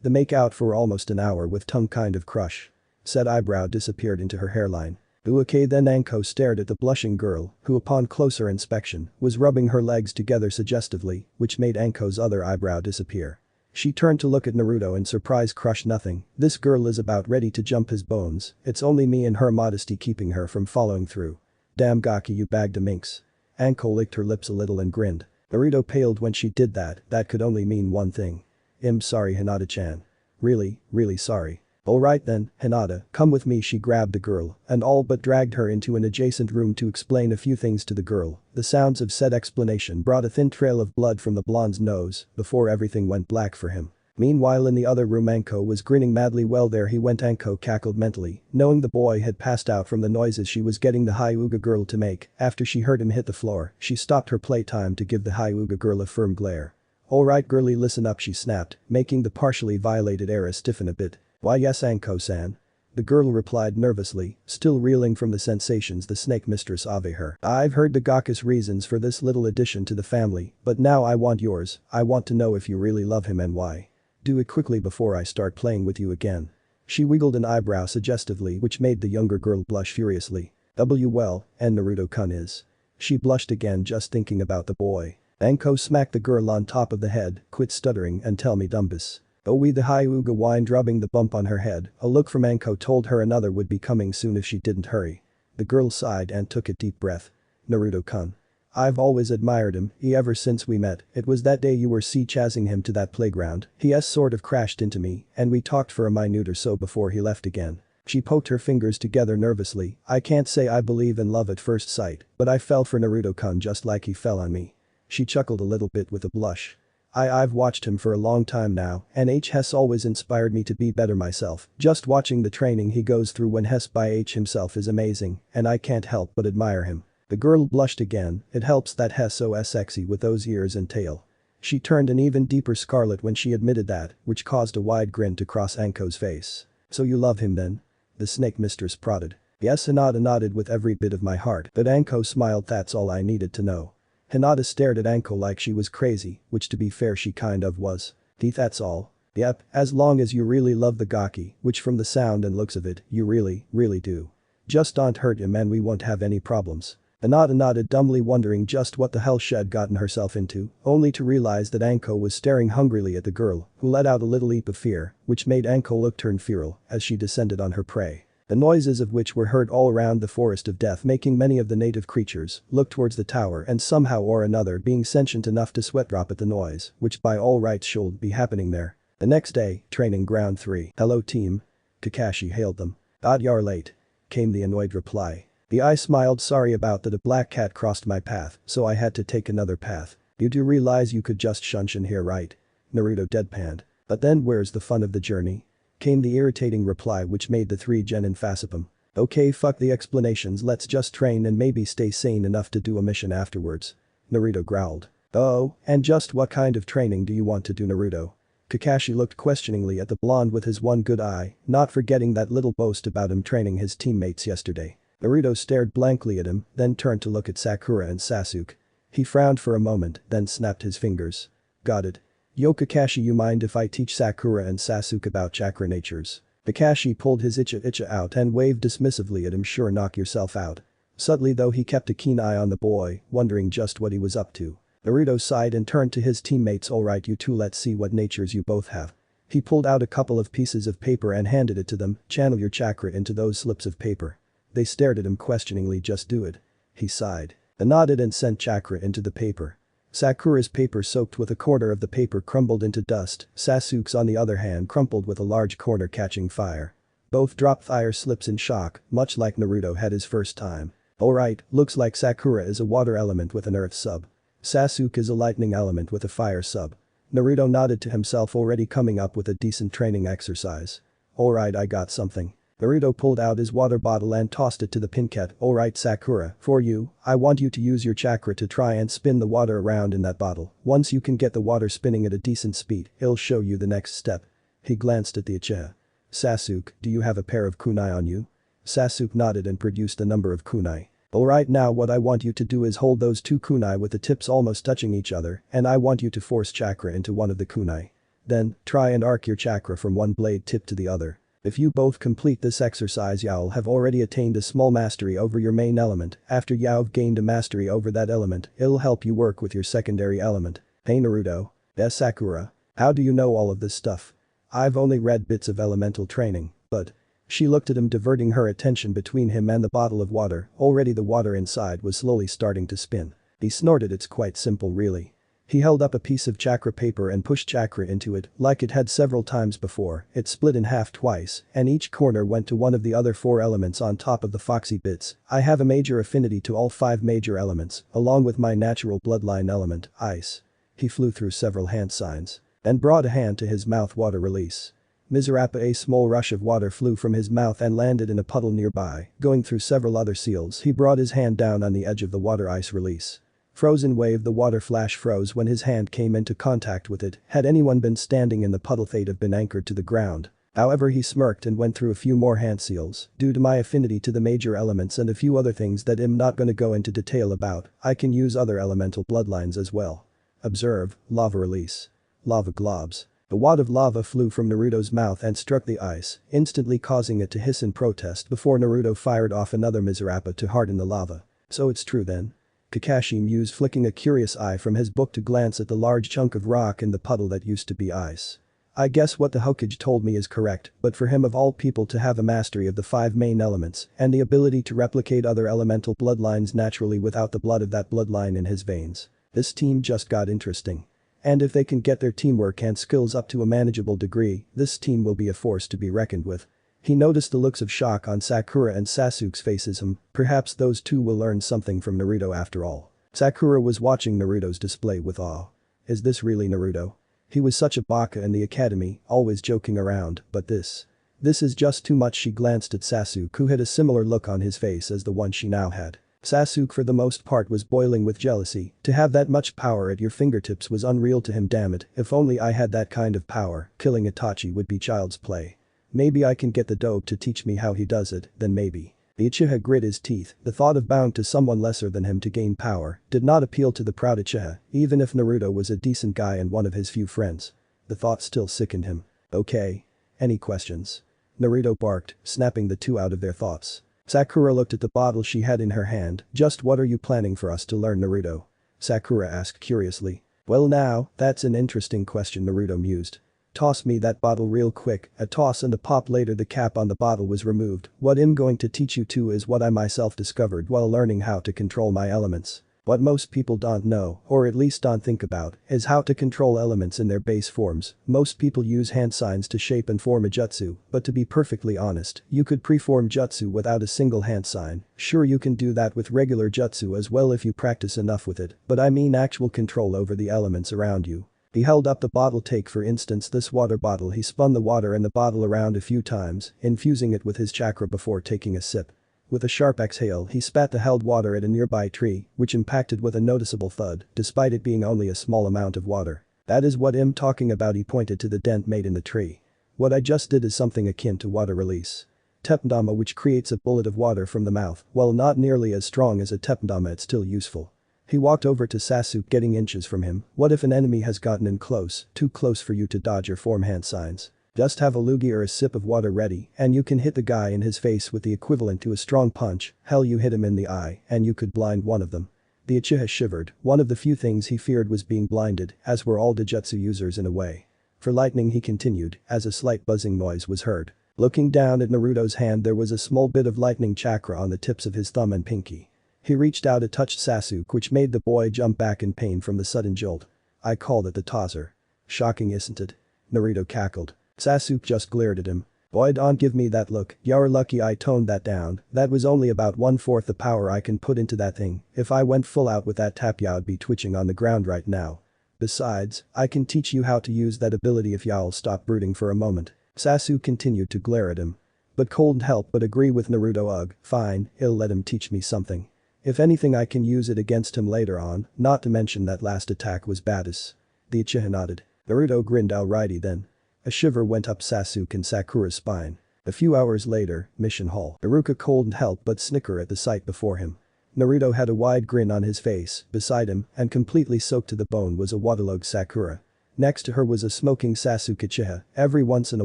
The make out for almost an hour with tongue kind of crush. Said eyebrow disappeared into her hairline. Okay then. Anko stared at the blushing girl, who upon closer inspection, was rubbing her legs together suggestively, which made Anko's other eyebrow disappear. She turned to look at Naruto in surprise. Crush nothing, this girl is about ready to jump his bones, it's only me and her modesty keeping her from following through. Damn Gaki, you bagged a minx. Anko licked her lips a little and grinned. Naruto paled when she did that could only mean one thing. I'm sorry Hinata-chan. Really sorry. Alright then, Hinata, come with me. She grabbed the girl and all but dragged her into an adjacent room to explain a few things to the girl. The sounds of said explanation brought a thin trail of blood from the blonde's nose before everything went black for him. Meanwhile in the other room Anko was grinning madly. Well there he went. Anko cackled mentally, knowing the boy had passed out from the noises she was getting the Hyuga girl to make. After she heard him hit the floor, she stopped her playtime to give the Hyuga girl a firm glare. Alright girlie, listen up, she snapped, making the partially violated Era stiffen a bit. Why yes Anko-san. The girl replied nervously, still reeling from the sensations the snake mistress gave her. I've heard the Gaku's reasons for this little addition to the family, but now I want yours. I want to know if you really love him and why. Do it quickly before I start playing with you again. She wiggled an eyebrow suggestively, which made the younger girl blush furiously. Well, and Naruto-kun is. She blushed again just thinking about the boy. Anko smacked the girl on top of the head. Quit stuttering and tell me Dumbus. The Hyuga whined, rubbing the bump on her head. A look from Anko told her another would be coming soon if she didn't hurry. The girl sighed and took a deep breath. Naruto-kun. I've always admired him, ever since we met. It was that day you were chasing him to that playground. He sort of crashed into me, and we talked for a minute or so before he left again. She poked her fingers together nervously. I can't say I believe in love at first sight, but I fell for Naruto-kun just like he fell on me. She chuckled a little bit with a blush. I've watched him for a long time now, and has always inspired me to be better myself. Just watching the training he goes through when by himself is amazing, and I can't help but admire him. The girl blushed again. It helps that so sexy with those ears and tail. She turned an even deeper scarlet when she admitted that, which caused a wide grin to cross Anko's face. So you love him then? The snake mistress prodded. Yes, Hinata nodded with every bit of my heart, but Anko smiled. That's all I needed to know. Hinata stared at Anko like she was crazy, which to be fair she kind of was. That's all? Yep, as long as you really love the Gaki, which from the sound and looks of it, you really, really do. Just don't hurt him and we won't have any problems. Hinata nodded, dumbly wondering just what the hell she had gotten herself into, only to realize that Anko was staring hungrily at the girl, who let out a little leap of fear, which made Anko look turn feral as she descended on her prey. The noises of which were heard all around the forest of death, making many of the native creatures look towards the tower and somehow or another being sentient enough to sweat drop at the noise, which by all rights should be happening there. The next day, training ground 3. Hello team. Kakashi hailed them. You're late. Came the annoyed reply. I smiled. Sorry about that, a black cat crossed my path, so I had to take another path. You do realize you could just shunch in here, right? Naruto deadpanned. But then where's the fun of the journey? Came the irritating reply, which made the three genin facepalm. Okay, fuck the explanations, let's just train and maybe stay sane enough to do a mission afterwards. Naruto growled. Oh, and just what kind of training do you want to do, Naruto? Kakashi looked questioningly at the blonde with his one good eye, not forgetting that little boast about him training his teammates yesterday. Naruto stared blankly at him, then turned to look at Sakura and Sasuke. He frowned for a moment, then snapped his fingers. Got it. Yo Kakashi, you mind if I teach Sakura and Sasuke about chakra natures? Kakashi pulled his icha out and waved dismissively at him. Sure, knock yourself out. Subtly though, he kept a keen eye on the boy, wondering just what he was up to. Naruto sighed and turned to his teammates. Alright you two, let's see what natures you both have. He pulled out a couple of pieces of paper and handed it to them. Channel your chakra into those slips of paper. They stared at him questioningly. Just do it. He sighed. They nodded and sent chakra into the paper. Sakura's paper soaked with a corner of the paper crumbled into dust, Sasuke's on the other hand crumpled with a large corner catching fire. Both dropped fire slips in shock, much like Naruto had his first time. Alright, looks like Sakura is a water element with an earth sub. Sasuke is a lightning element with a fire sub. Naruto nodded to himself, already coming up with a decent training exercise. Alright, I got something. Naruto pulled out his water bottle and tossed it to the pincat. Alright Sakura, for you, I want you to use your chakra to try and spin the water around in that bottle. Once you can get the water spinning at a decent speed, it'll show you the next step. He glanced at the Uchiha. Sasuke, do you have a pair of kunai on you? Sasuke nodded and produced a number of kunai. Alright, now what I want you to do is hold those two kunai with the tips almost touching each other, and I want you to force chakra into one of the kunai. Then, try and arc your chakra from one blade tip to the other. If you both complete this exercise, you'll have already attained a small mastery over your main element. After you've gained a mastery over that element, it'll help you work with your secondary element. Hey Naruto. Yes Sakura. How do you know all of this stuff? I've only read bits of elemental training, but… She looked at him, diverting her attention between him and the bottle of water. Already the water inside was slowly starting to spin. He snorted. It's quite simple really. He held up a piece of chakra paper and pushed chakra into it, like it had several times before. It split in half twice, and each corner went to one of the other 4 elements on top of the foxy bits. I have a major affinity to all 5 major elements, along with my natural bloodline element, ice. He flew through several hand signs. Then brought a hand to his mouth. Water release. Miserapa. A small rush of water flew from his mouth and landed in a puddle nearby. Going through several other seals, he brought his hand down on the edge of the water. Ice release. Frozen wave. The water flash froze when his hand came into contact with it. Had anyone been standing in the puddle, they'd have been anchored to the ground. However, he smirked and went through a few more hand seals. Due to my affinity to the major elements and a few other things that I'm not gonna go into detail about, I can use other elemental bloodlines as well. Observe. Lava release. Lava globs. A wad of lava flew from Naruto's mouth and struck the ice, instantly causing it to hiss in protest before Naruto fired off another Miserapa to harden the lava. So it's true then? Kakashi mused, flicking a curious eye from his book to glance at the large chunk of rock in the puddle that used to be ice. I guess what the Hokage told me is correct, but for him of all people to have a mastery of the 5 main elements and the ability to replicate other elemental bloodlines naturally without the blood of that bloodline in his veins. This team just got interesting. And if they can get their teamwork and skills up to a manageable degree, this team will be a force to be reckoned with. He noticed the looks of shock on Sakura and Sasuke's faces. Perhaps those two will learn something from Naruto after all. Sakura was watching Naruto's display with awe. Is this really Naruto? He was such a baka in the academy, always joking around, but this is just too much. She glanced at Sasuke, who had a similar look on his face as the one she now had. Sasuke for the most part was boiling with jealousy. To have that much power at your fingertips was unreal to him. Damn it, if only I had that kind of power, killing Itachi would be child's play. Maybe I can get the dope to teach me how he does it, then maybe. The Uchiha grit his teeth. The thought of bowing to someone lesser than him to gain power did not appeal to the proud Uchiha, even if Naruto was a decent guy and one of his few friends. The thought still sickened him. Okay. Any questions? Naruto barked, snapping the two out of their thoughts. Sakura looked at the bottle she had in her hand. Just what are you planning for us to learn, Naruto? Sakura asked curiously. Well now, that's an interesting question, Naruto mused. Toss me that bottle real quick. A toss and a pop later the cap on the bottle was removed. What I'm going to teach you to is what I myself discovered while learning how to control my elements. What most people don't know, or at least don't think about, is how to control elements in their base forms. Most people use hand signs to shape and form a jutsu, but to be perfectly honest, you could preform jutsu without a single hand sign. Sure, you can do that with regular jutsu as well if you practice enough with it, but I mean actual control over the elements around you. He held up the bottle. Take for instance this water bottle. He spun the water in the bottle around a few times, infusing it with his chakra before taking a sip. With a sharp exhale he spat the held water at a nearby tree, which impacted with a noticeable thud, despite it being only a small amount of water. That is what I'm talking about. He pointed to the dent made in the tree. What I just did is something akin to water release. Tepndama, which creates a bullet of water from the mouth, while not nearly as strong as a tepndama, it's still useful. He walked over to Sasuke, getting inches from him. What if an enemy has gotten in close, too close for you to dodge or form hand signs? Just have a loogie or a sip of water ready and you can hit the guy in his face with the equivalent to a strong punch. Hell, you hit him in the eye and you could blind one of them. The Uchiha shivered. One of the few things he feared was being blinded, as were all Dojutsu users in a way. For lightning, he continued, as a slight buzzing noise was heard. Looking down at Naruto's hand, there was a small bit of lightning chakra on the tips of his thumb and pinky. He reached out and touched Sasuke, which made the boy jump back in pain from the sudden jolt. I called it the tosser. Shocking, isn't it? Naruto cackled. Sasuke just glared at him. Boy, don't give me that look. You're lucky I toned that down. That was only about 1/4 the power I can put into that thing. If I went full out with that tap, y'all be twitching on the ground right now. Besides, I can teach you how to use that ability if y'all stop brooding for a moment. Sasuke continued to glare at him. But couldn't help but agree with Naruto. Ugh, fine, I'll let him teach me something. If anything, I can use it against him later on, not to mention that last attack was badass. The Uchiha nodded. Naruto grinned. Alrighty then. A shiver went up Sasuke and Sakura's spine. A few hours later, Mission Hall. Iruka couldn't help but snicker at the sight before him. Naruto had a wide grin on his face. Beside him, and completely soaked to the bone, was a waterlogged Sakura. Next to her was a smoking Sasuke Uchiha. Every once in a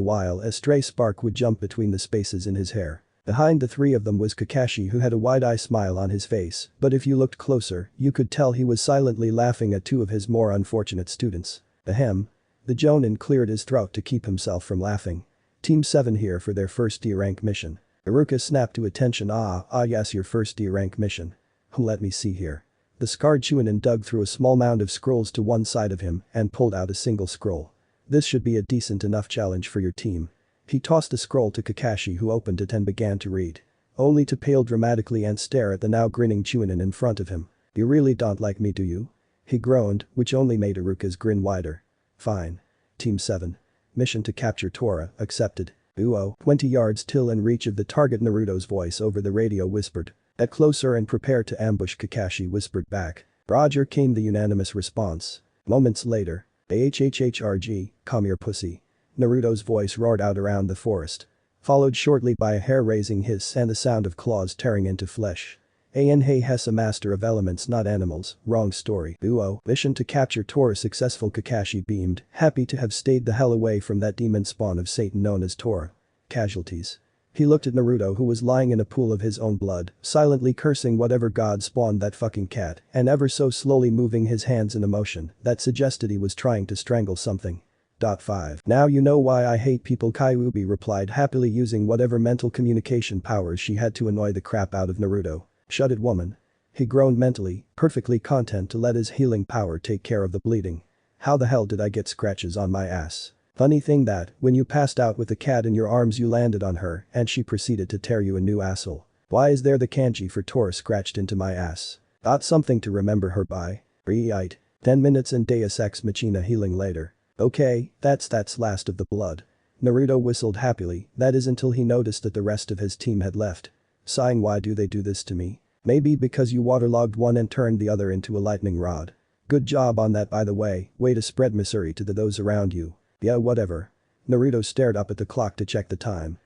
while a stray spark would jump between the spaces in his hair. Behind the three of them was Kakashi, who had a wide-eye smile on his face, but if you looked closer, you could tell he was silently laughing at two of his more unfortunate students. Ahem. The Jonin cleared his throat to keep himself from laughing. Team 7 here for their first D-rank mission. Iruka snapped to attention. Yes, your first D-rank mission. Let me see here. The scarred Chunin dug through a small mound of scrolls to one side of him and pulled out a single scroll. This should be a decent enough challenge for your team. He tossed a scroll to Kakashi, who opened it and began to read. Only to pale dramatically and stare at the now grinning Chunin in front of him. You really don't like me, do you? He groaned, which only made Iruka's grin wider. Fine. Team 7. Mission to capture Tora, accepted. 20 yards till in reach of the target, Naruto's voice over the radio whispered. Get closer and prepare to ambush, Kakashi whispered back. Roger, came the unanimous response. Moments later. HHHRG, come here pussy. Naruto's voice roared out around the forest. Followed shortly by a hair-raising hiss and the sound of claws tearing into flesh. Hey Hess, a master of elements, not animals. Wrong story. Mission to capture Tora successful, Kakashi beamed, happy to have stayed the hell away from that demon spawn of Satan known as Tora. Casualties. He looked at Naruto, who was lying in a pool of his own blood, silently cursing whatever god spawned that fucking cat, and ever so slowly moving his hands in a motion that suggested he was trying to strangle something. 5. Now you know why I hate people, Kyuubi replied, happily using whatever mental communication powers she had to annoy the crap out of Naruto. Shut it, woman. He groaned mentally, perfectly content to let his healing power take care of the bleeding. How the hell did I get scratches on my ass? Funny thing that, when you passed out with the cat in your arms, you landed on her and she proceeded to tear you a new asshole. Why is there the kanji for Tora scratched into my ass? Got something to remember her by. Right. 10 minutes and Deus Ex Machina healing later. Okay, that's last of the blood. Naruto whistled happily, that is until he noticed that the rest of his team had left. Sighing, why do they do this to me? Maybe because you waterlogged one and turned the other into a lightning rod. Good job on that by the way to spread misery to those around you. Yeah, whatever. Naruto stared up at the clock to check the time.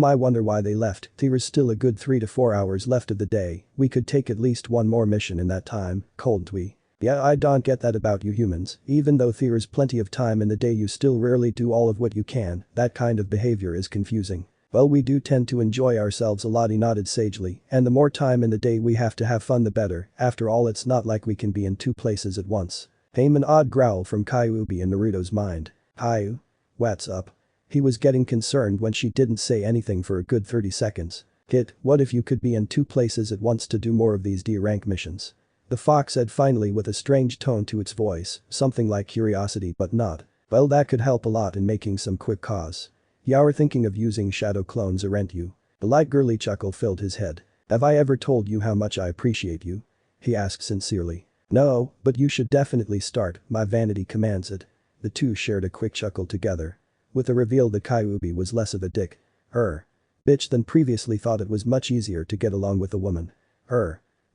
I wonder why they left. There's still a good 3 to 4 hours left of the day, we could take at least one more mission in that time, couldn't we? Yeah, I don't get that about you humans, even though there's plenty of time in the day you still rarely do all of what you can, that kind of behavior is confusing. Well, we do tend to enjoy ourselves a lot, he nodded sagely, and the more time in the day we have to have fun the better, after all it's not like we can be in two places at once. Came an odd growl from Kyuubi in Naruto's mind. Hi. What's up? He was getting concerned when she didn't say anything for a good 30 seconds. Kid, what if you could be in two places at once to do more of these D-rank missions? The fox said finally with a strange tone to its voice, something like curiosity but not. Well, that could help a lot in making some quick cause. You're thinking of using shadow clones, aren't you? A light girly chuckle filled his head. Have I ever told you how much I appreciate you? He asked sincerely. No, but you should definitely start, my vanity commands it. The two shared a quick chuckle together. With the reveal that Kyuubi was less of a dick. Bitch than previously, thought it was much easier to get along with a woman.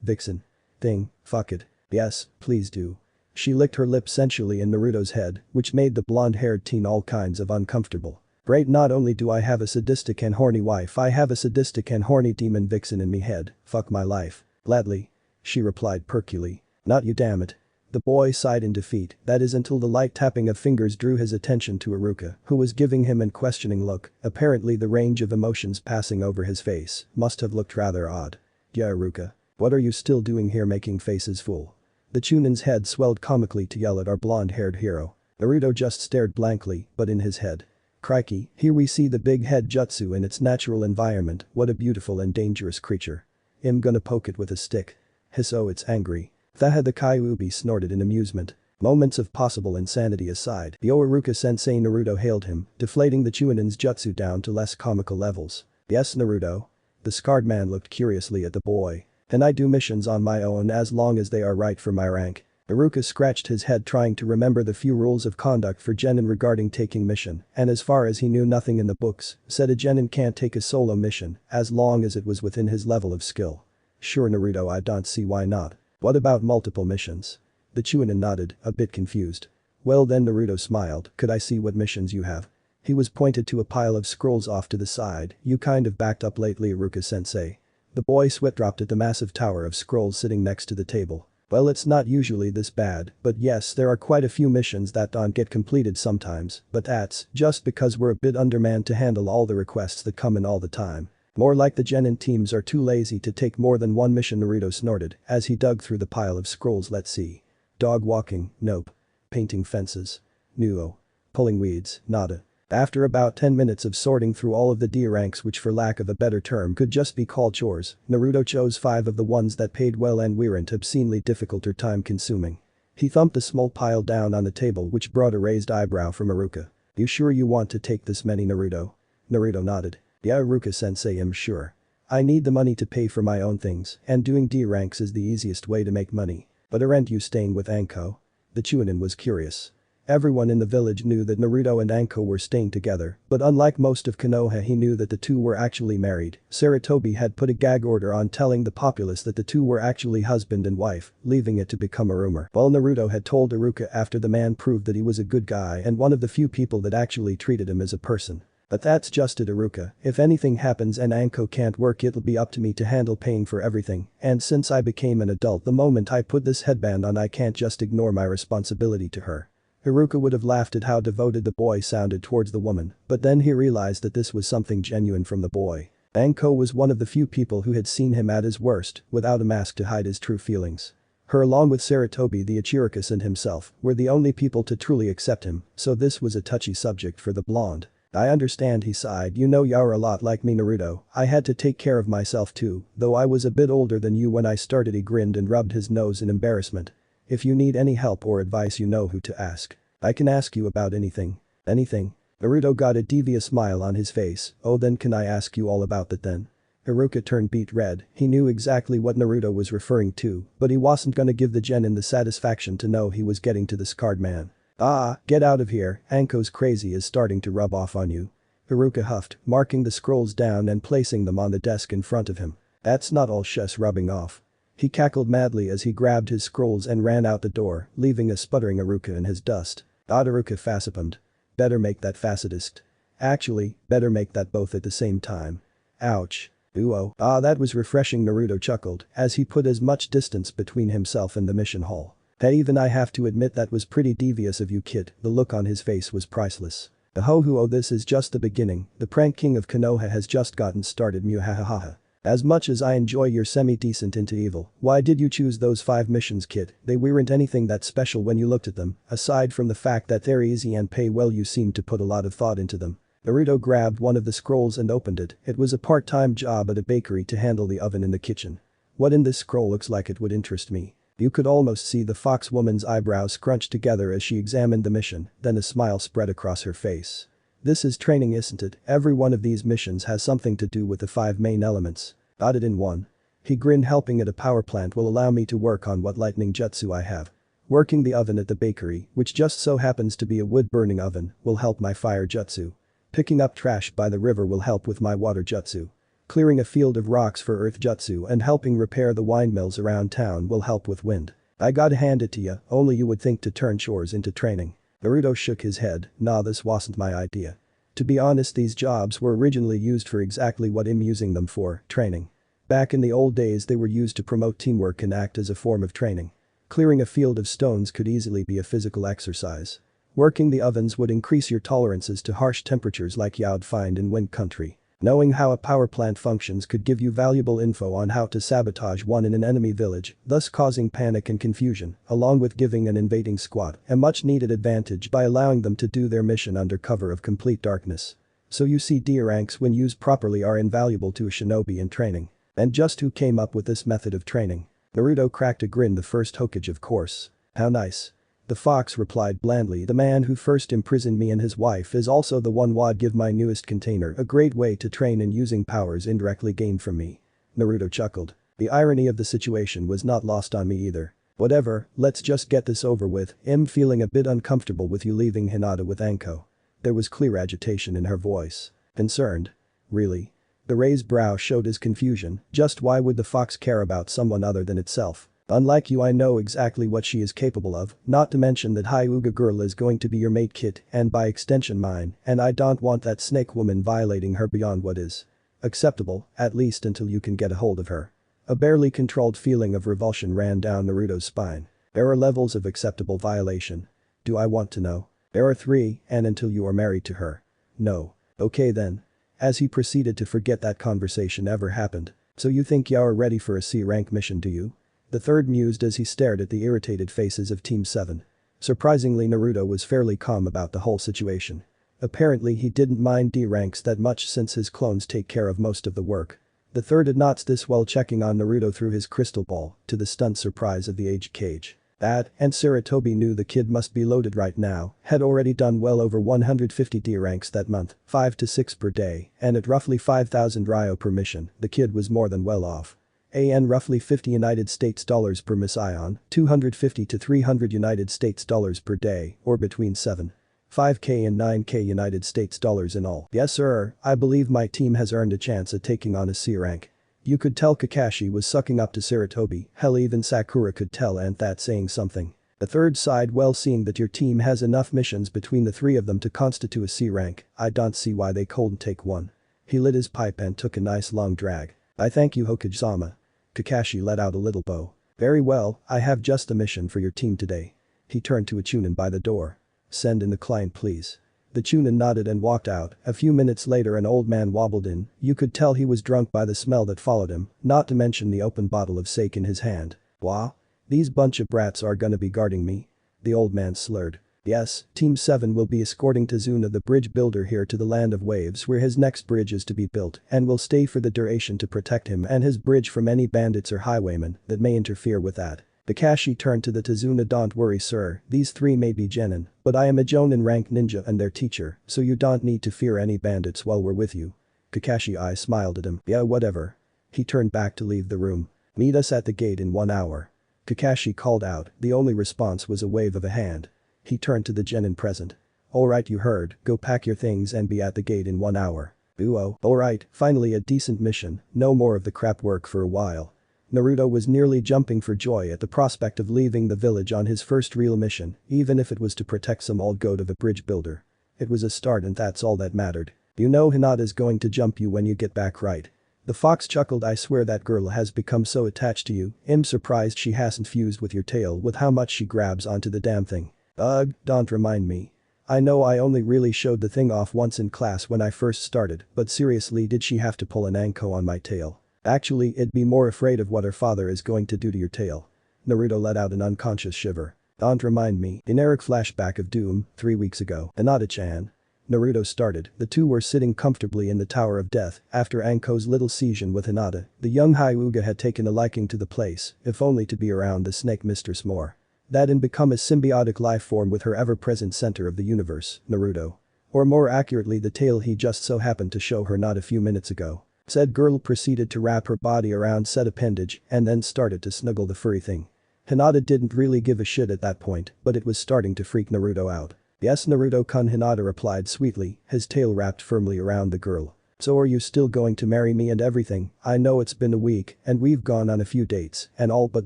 Vixen. Thing, fuck it. Yes, please do. She licked her lips sensually in Naruto's head, which made the blonde-haired teen all kinds of uncomfortable. Great, not only do I have a sadistic and horny wife, I have a sadistic and horny demon vixen in me head, fuck my life. Gladly. She replied perkily. Not you, damn it. The boy sighed in defeat, that is until the light tapping of fingers drew his attention to Iruka, who was giving him an questioning look, apparently the range of emotions passing over his face must have looked rather odd. Yeah, Iruka. What are you still doing here making faces fool? The Chunin's head swelled comically to yell at our blonde-haired hero. Naruto just stared blankly, but in his head. Crikey, here we see the big head jutsu in its natural environment, what a beautiful and dangerous creature. I'm gonna poke it with a stick. Hiss, oh, it's angry. The Kyuubi snorted in amusement. Moments of possible insanity aside, the Iruka-sensei Naruto hailed him, deflating the Chunin's jutsu down to less comical levels. Yes, Naruto. The scarred man looked curiously at the boy. Can I do missions on my own as long as they are right for my rank? Iruka scratched his head trying to remember the few rules of conduct for genin regarding taking mission, and as far as he knew nothing in the books, said a genin can't take a solo mission as long as it was within his level of skill. Sure Naruto, I don't see why not. What about multiple missions? The Chunin nodded, a bit confused. Well then, Naruto smiled, could I see what missions you have? He was pointed to a pile of scrolls off to the side. You kind of backed up lately, Iruka-sensei. The boy sweat dropped at the massive tower of scrolls sitting next to the table. Well, it's not usually this bad, but yes, there are quite a few missions that don't get completed sometimes, but that's just because we're a bit undermanned to handle all the requests that come in all the time. More like the genin teams are too lazy to take more than one mission, Naruto snorted as he dug through the pile of scrolls. Let's see. Dog walking, nope. Painting fences. No. Pulling weeds, nada. After about 10 minutes of sorting through all of the D ranks, which for lack of a better term could just be called chores, Naruto chose 5 of the ones that paid well and weren't obscenely difficult or time consuming. He thumped the small pile down on the table, which brought a raised eyebrow from Iruka. You sure you want to take this many, Naruto? Naruto nodded. Yeah, Iruka-sensei, I'm sure. I need the money to pay for my own things, and doing D ranks is the easiest way to make money. But aren't you staying with Anko? The Chunin was curious. Everyone in the village knew that Naruto and Anko were staying together, but unlike most of Konoha, he knew that the two were actually married. Sarutobi had put a gag order on telling the populace that the two were actually husband and wife, leaving it to become a rumor. While Naruto had told Iruka after the man proved that he was a good guy and one of the few people that actually treated him as a person. But that's just it, Iruka. If anything happens and Anko can't work, it'll be up to me to handle paying for everything, and since I became an adult the moment I put this headband on, I can't just ignore my responsibility to her. Iruka would have laughed at how devoted the boy sounded towards the woman, but then he realized that this was something genuine from the boy. Anko was one of the few people who had seen him at his worst, without a mask to hide his true feelings. Her, along with Sarutobi the Ichirikus and himself, were the only people to truly accept him, so this was a touchy subject for the blonde. I understand, he sighed, you know you're a lot like me, Naruto. I had to take care of myself too, though I was a bit older than you when I started. He grinned and rubbed his nose in embarrassment. If you need any help or advice, you know who to ask. I can ask you about anything. Anything? Naruto got a devious smile on his face. Oh, then can I ask you all about that then? Iruka turned beet red. He knew exactly what Naruto was referring to, but he wasn't gonna give the genin the satisfaction to know he was getting to the scarred man. Ah, get out of here, Anko's crazy is starting to rub off on you. Iruka huffed, marking the scrolls down and placing them on the desk in front of him. That's not all she's rubbing off. He cackled madly as he grabbed his scrolls and ran out the door, leaving a sputtering Aruka in his dust. Aruka facepalmed. Better make that facetist. Actually, better make that both at the same time. Ouch. Ooh-oh. Ah, that was refreshing, Naruto chuckled as he put as much distance between himself and the mission hall. Hey, even I have to admit that was pretty devious of you, kid. The look on his face was priceless. Oh, this is just the beginning. The prank king of Konoha has just gotten started, muhahaha. As much as I enjoy your semi-decent into evil, why did you choose those 5 missions, kid? They weren't anything that special when you looked at them, aside from the fact that they're easy and pay well. You seem to put a lot of thought into them. Naruto grabbed one of the scrolls and opened it. It was a part-time job at a bakery to handle the oven in the kitchen. What in this scroll looks like it would interest me? You could almost see the fox woman's eyebrows scrunched together as she examined the mission, then a smile spread across her face. This is training, isn't it? Every one of these missions has something to do with the 5 main elements. Got it in one. He grinned. Helping at a power plant will allow me to work on what lightning jutsu I have. Working the oven at the bakery, which just so happens to be a wood-burning oven, will help my fire jutsu. Picking up trash by the river will help with my water jutsu. Clearing a field of rocks for earth jutsu and helping repair the windmills around town will help with wind. I gotta hand it to ya, only you would think to turn chores into training. Naruto shook his head. Nah, this wasn't my idea. To be honest, these jobs were originally used for exactly what I'm using them for, training. Back in the old days they were used to promote teamwork and act as a form of training. Clearing a field of stones could easily be a physical exercise. Working the ovens would increase your tolerances to harsh temperatures like you'd find in wind country. Knowing how a power plant functions could give you valuable info on how to sabotage one in an enemy village, thus causing panic and confusion, along with giving an invading squad a much-needed advantage by allowing them to do their mission under cover of complete darkness. So you see, D ranks when used properly are invaluable to a shinobi in training. And just who came up with this method of training? Naruto cracked a grin. The first Hokage, of course. How nice. The fox replied blandly. The man who first imprisoned me and his wife is also the one who'd give my newest container a great way to train in using powers indirectly gained from me. Naruto chuckled. The irony of the situation was not lost on me either. Whatever, let's just get this over with. I'm feeling a bit uncomfortable with you leaving Hinata with Anko. There was clear agitation in her voice. Concerned? Really? The raised brow showed his confusion. Just why would the fox care about someone other than itself? Unlike you, I know exactly what she is capable of, not to mention that Hyuga girl is going to be your mate, kid, and by extension mine, and I don't want that snake woman violating her beyond what is acceptable, at least until you can get a hold of her. A barely controlled feeling of revulsion ran down Naruto's spine. There are levels of acceptable violation. Do I want to know? There are 3, and until you are married to her. No. Okay then. As he proceeded to forget that conversation ever happened. So you think you're ready for a C-rank mission, do you? The third mused as he stared at the irritated faces of Team 7. Surprisingly, Naruto was fairly calm about the whole situation. Apparently he didn't mind D ranks that much since his clones take care of most of the work. The third had noticed this while checking on Naruto through his crystal ball, to the stunned surprise of the aged Cage. That, and Sarutobi knew the kid must be loaded right now, had already done well over 150 D ranks that month, 5 to 6 per day, and at roughly 5,000 Ryo per mission, the kid was more than well off. And roughly 50 United States dollars per mission, 250 to 300 United States dollars per day, or between 5K and 9K United States dollars in all. Yes sir, I believe my team has earned a chance at taking on a C rank. You could tell Kakashi was sucking up to Sarutobi, hell even Sakura could tell, and that's saying something. The third sighed. Well, seeing that your team has enough missions between the 3 of them to constitute a C rank, I don't see why they couldn't take one. He lit his pipe and took a nice long drag. I thank you, Hokage-sama. Kakashi let out a little bow. Very well, I have just a mission for your team today. He turned to a Chunin by the door. Send in the client, please. The Chunin nodded and walked out. A few minutes later an old man wobbled in. You could tell he was drunk by the smell that followed him, not to mention the open bottle of sake in his hand. Wah? These bunch of brats are gonna be guarding me? The old man slurred. Yes, Team 7 will be escorting Tazuna, the bridge builder, here to the land of waves where his next bridge is to be built, and will stay for the duration to protect him and his bridge from any bandits or highwaymen that may interfere with that. Kakashi turned to the Tazuna. Don't worry sir, these 3 may be genin, but I am a Jonin rank ninja and their teacher, so you don't need to fear any bandits while we're with you. Kakashi I smiled at him. Yeah, whatever. He turned back to leave the room. Meet us at the gate in 1 hour. Kakashi called out. The only response was a wave of a hand. He turned to the genin present. Alright, you heard, go pack your things and be at the gate in 1 hour. Ooh, alright, finally a decent mission, no more of the crap work for a while. Naruto was nearly jumping for joy at the prospect of leaving the village on his first real mission, even if it was to protect some old goat of a bridge builder. It was a start and that's all that mattered. You know Hinata's going to jump you when you get back, right? The fox chuckled. I swear that girl has become so attached to you, I'm surprised she hasn't fused with your tail with how much she grabs onto the damn thing. Ugh, don't remind me. I know I only really showed the thing off once in class when I first started, but seriously, did she have to pull an anko on my tail? Actually, it'd be more afraid of what her father is going to do to your tail. Naruto let out an unconscious shiver. Don't remind me. Generic flashback of doom, 3 weeks ago. Hinata-chan. Naruto started. The two were sitting comfortably in the Tower of Death after Anko's little session with Hinata. The young Hyuga had taken a liking to the place, if only to be around the snake mistress more. That and become a symbiotic life form with her ever-present center of the universe, Naruto. Or more accurately, the tail he just so happened to show her not a few minutes ago. Said girl proceeded to wrap her body around said appendage and then started to snuggle the furry thing. Hinata didn't really give a shit at that point, but it was starting to freak Naruto out. Yes, Naruto-kun, Hinata replied sweetly, his tail wrapped firmly around the girl. So are you still going to marry me and everything? I know it's been a week and we've gone on a few dates and all, but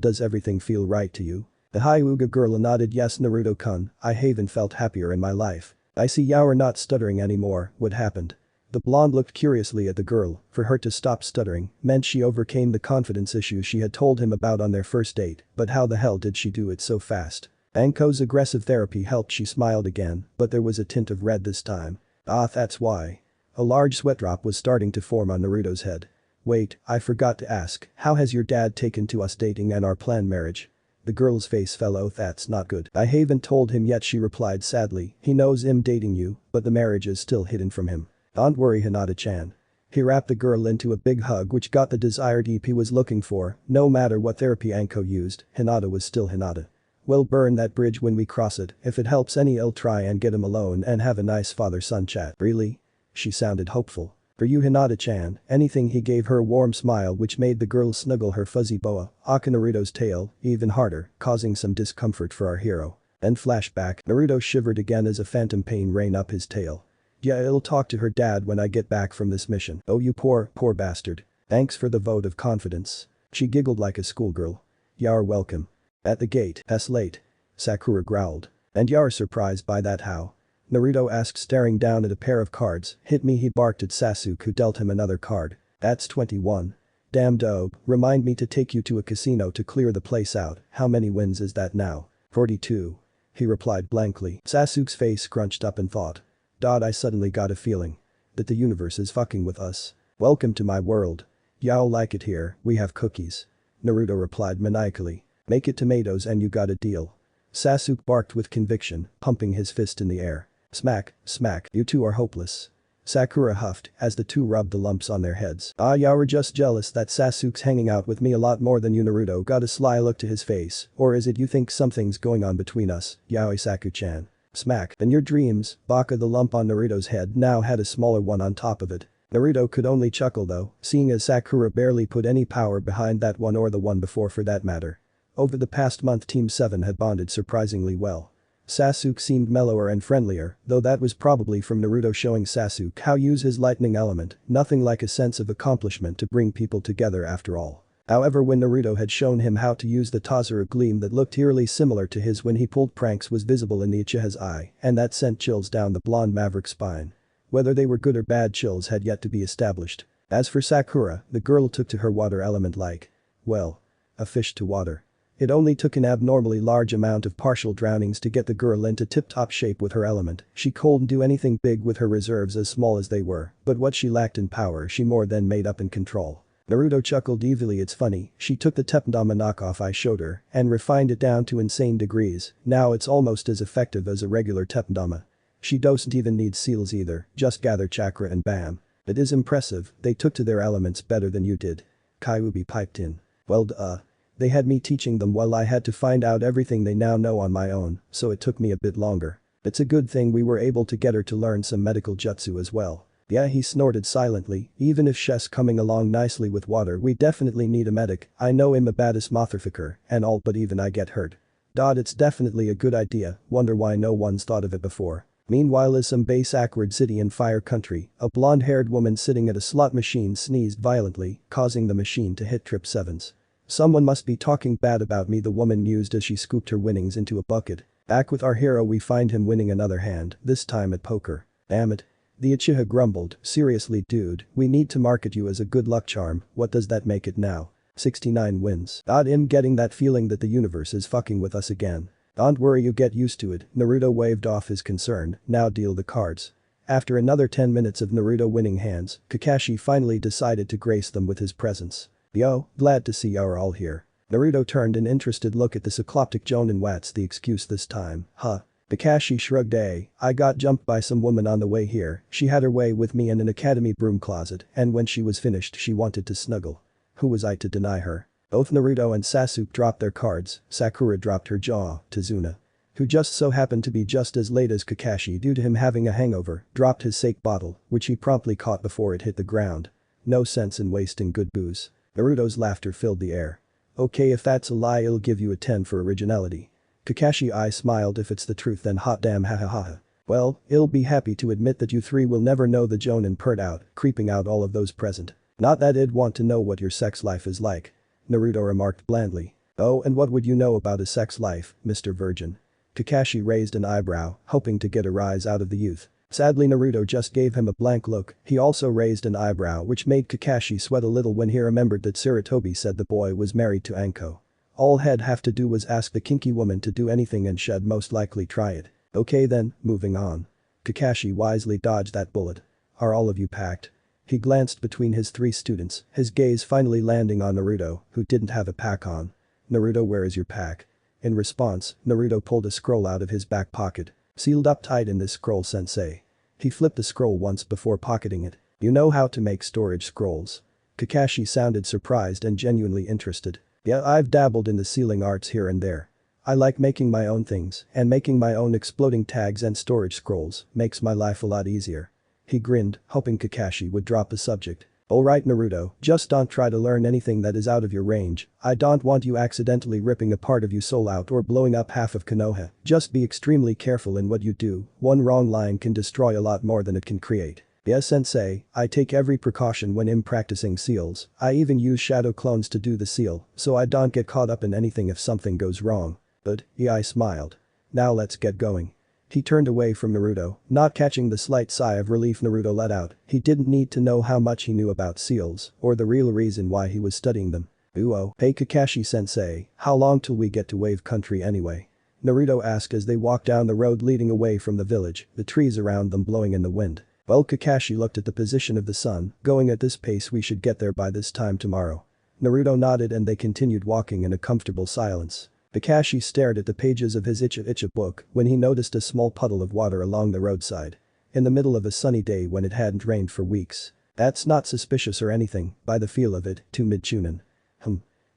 does everything feel right to you? The Hyuga girl nodded. Yes, Naruto-kun, I haven't felt happier in my life. I see you're not stuttering anymore. What happened? The blonde looked curiously at the girl. For her to stop stuttering meant she overcame the confidence issues she had told him about on their first date, but how the hell did she do it so fast? Anko's aggressive therapy helped. She smiled again, but there was a tint of red this time. Ah, that's why. A large sweat drop was starting to form on Naruto's head. Wait, I forgot to ask, how has your dad taken to us dating and our planned marriage? The girl's face fell. Oh, that's not good. I haven't told him yet, she replied sadly. He knows I'm dating you, but the marriage is still hidden from him. Don't worry, Hinata-chan. He wrapped the girl into a big hug which got the desired EP he was looking for. No matter what therapy Anko used, Hinata was still Hinata. We'll burn that bridge when we cross it. If it helps any, I'll try and get him alone and have a nice father-son chat. Really? She sounded hopeful. For you, Hinata-chan, anything. He gave her a warm smile which made the girl snuggle her fuzzy boa, Naruto's tail, even harder, causing some discomfort for our hero. Then flashback, Naruto shivered again as a phantom pain ran up his tail. Yeah, I'll talk to her dad when I get back from this mission. Oh, you poor bastard. Thanks for the vote of confidence. She giggled like a schoolgirl. You're welcome. At the gate, "'S late." Sakura growled. And you're surprised by that, how? Naruto asked, staring down at a pair of cards. Hit me, he barked at Sasuke, who dealt him another card. That's 21. Damn dope, remind me to take you to a casino to clear the place out. How many wins is that now? 42. He replied blankly. Sasuke's face scrunched up in thought. I suddenly got a feeling that the universe is fucking with us. Welcome to my world. Y'all like it here, we have cookies. Naruto replied maniacally. Make it tomatoes and you got a deal. Sasuke barked with conviction, pumping his fist in the air. Smack, smack, you two are hopeless. Sakura huffed as the two rubbed the lumps on their heads. Ah, you're just jealous that Sasuke's hanging out with me a lot more than you. Naruto got a sly look to his face. Or is it you think something's going on between us, Yaoi Saku-chan? Smack. In your dreams, Baka. The lump on Naruto's head now had a smaller one on top of it. Naruto could only chuckle though, seeing as Sakura barely put any power behind that one or the one before for that matter. Over the past month Team 7 had bonded surprisingly well. Sasuke seemed mellower and friendlier, though that was probably from Naruto showing Sasuke how to use his lightning element, nothing like a sense of accomplishment to bring people together after all. However, when Naruto had shown him how to use the Tazuru gleam that looked eerily similar to his when he pulled pranks was visible in the Uchiha's eye, and that sent chills down the blonde maverick's spine. Whether they were good or bad chills had yet to be established. As for Sakura, the girl took to her water element like, well, a fish to water. It only took an abnormally large amount of partial drownings to get the girl into tip-top shape with her element. She couldn't do anything big with her reserves as small as they were, but what she lacked in power she more than made up in control. Naruto chuckled evilly. It's funny, she took the Tepdama knockoff I showed her and refined it down to insane degrees. Now it's almost as effective as a regular Tepdama. She doesn't even need seals either, just gather chakra and bam. It is impressive, they took to their elements better than you did. Kyuubi piped in. Well duh. They had me teaching them while I had to find out everything they now know on my own, so it took me a bit longer. It's a good thing we were able to get her to learn some medical jutsu as well. Yeah, he snorted silently, even if she's coming along nicely with water we definitely need a medic. I know I'm a baddest motherfucker and all, but even I get hurt. It's definitely a good idea, wonder why no one's thought of it before. Meanwhile, in some base awkward city in Fire Country, a blonde-haired woman sitting at a slot machine sneezed violently, causing the machine to hit trip sevens. Someone must be talking bad about me, the woman mused as she scooped her winnings into a bucket. Back with our hero, we find him winning another hand, this time at poker. Damn it. The Uchiha grumbled, seriously dude, we need to market you as a good luck charm, what does that make it now? 69 wins. I'm getting that feeling that the universe is fucking with us again. Don't worry, you get used to it, Naruto waved off his concern, now deal the cards. After another 10 minutes of Naruto winning hands, Kakashi finally decided to grace them with his presence. Yo, glad to see you're all here. Naruto turned an interested look at the cycloptic Jonin. What's the excuse this time, huh? Kakashi shrugged. I got jumped by some woman on the way here, she had her way with me in an academy broom closet, and when she was finished she wanted to snuggle. Who was I to deny her? Both Naruto and Sasuke dropped their cards, Sakura dropped her jaw, Tazuna, who just so happened to be just as late as Kakashi due to him having a hangover, dropped his sake bottle, which he promptly caught before it hit the ground. No sense in wasting good booze. Naruto's laughter filled the air. Okay, if that's a lie I'll give you a 10 for originality. Kakashi I smiled. If it's the truth then hot damn, ha ha ha ha. Well, I'll be happy to admit that you three will never know, the Jonin purred out, creeping out all of those present. Not that I'd want to know what your sex life is like. Naruto remarked blandly. Oh, and what would you know about a sex life, Mr. Virgin? Kakashi raised an eyebrow, hoping to get a rise out of the youth. Sadly, Naruto just gave him a blank look. He also raised an eyebrow, which made Kakashi sweat a little when he remembered that Sarutobi said the boy was married to Anko. All he'd have to do was ask the kinky woman to do anything and she'd most likely try it. Okay then, moving on. Kakashi wisely dodged that bullet. Are all of you packed? He glanced between his three students, his gaze finally landing on Naruto, who didn't have a pack on. Naruto, where is your pack? In response, Naruto pulled a scroll out of his back pocket. Sealed up tight in this scroll, sensei. He flipped the scroll once before pocketing it. You know how to make storage scrolls? Kakashi sounded surprised and genuinely interested. Yeah, I've dabbled in the sealing arts here and there. I like making my own things, and making my own exploding tags and storage scrolls makes my life a lot easier. He grinned, hoping Kakashi would drop the subject. Alright Naruto, just don't try to learn anything that is out of your range, I don't want you accidentally ripping a part of your soul out or blowing up half of Konoha, just be extremely careful in what you do, one wrong line can destroy a lot more than it can create. Yes sensei, I take every precaution when I'm practicing seals, I even use shadow clones to do the seal, so I don't get caught up in anything if something goes wrong. But, yeah, I smiled. Now let's get going. He turned away from Naruto, not catching the slight sigh of relief Naruto let out. He didn't need to know how much he knew about seals, or the real reason why he was studying them. Ooh, hey Kakashi-sensei, how long till we get to Wave Country anyway? Naruto asked as they walked down the road leading away from the village, the trees around them blowing in the wind. Well, Kakashi looked at the position of the sun, going at this pace we should get there by this time tomorrow. Naruto nodded and they continued walking in a comfortable silence. Kakashi stared at the pages of his Icha book when he noticed a small puddle of water along the roadside. In the middle of a sunny day when it hadn't rained for weeks. That's not suspicious or anything, by the feel of it, to Midchunin.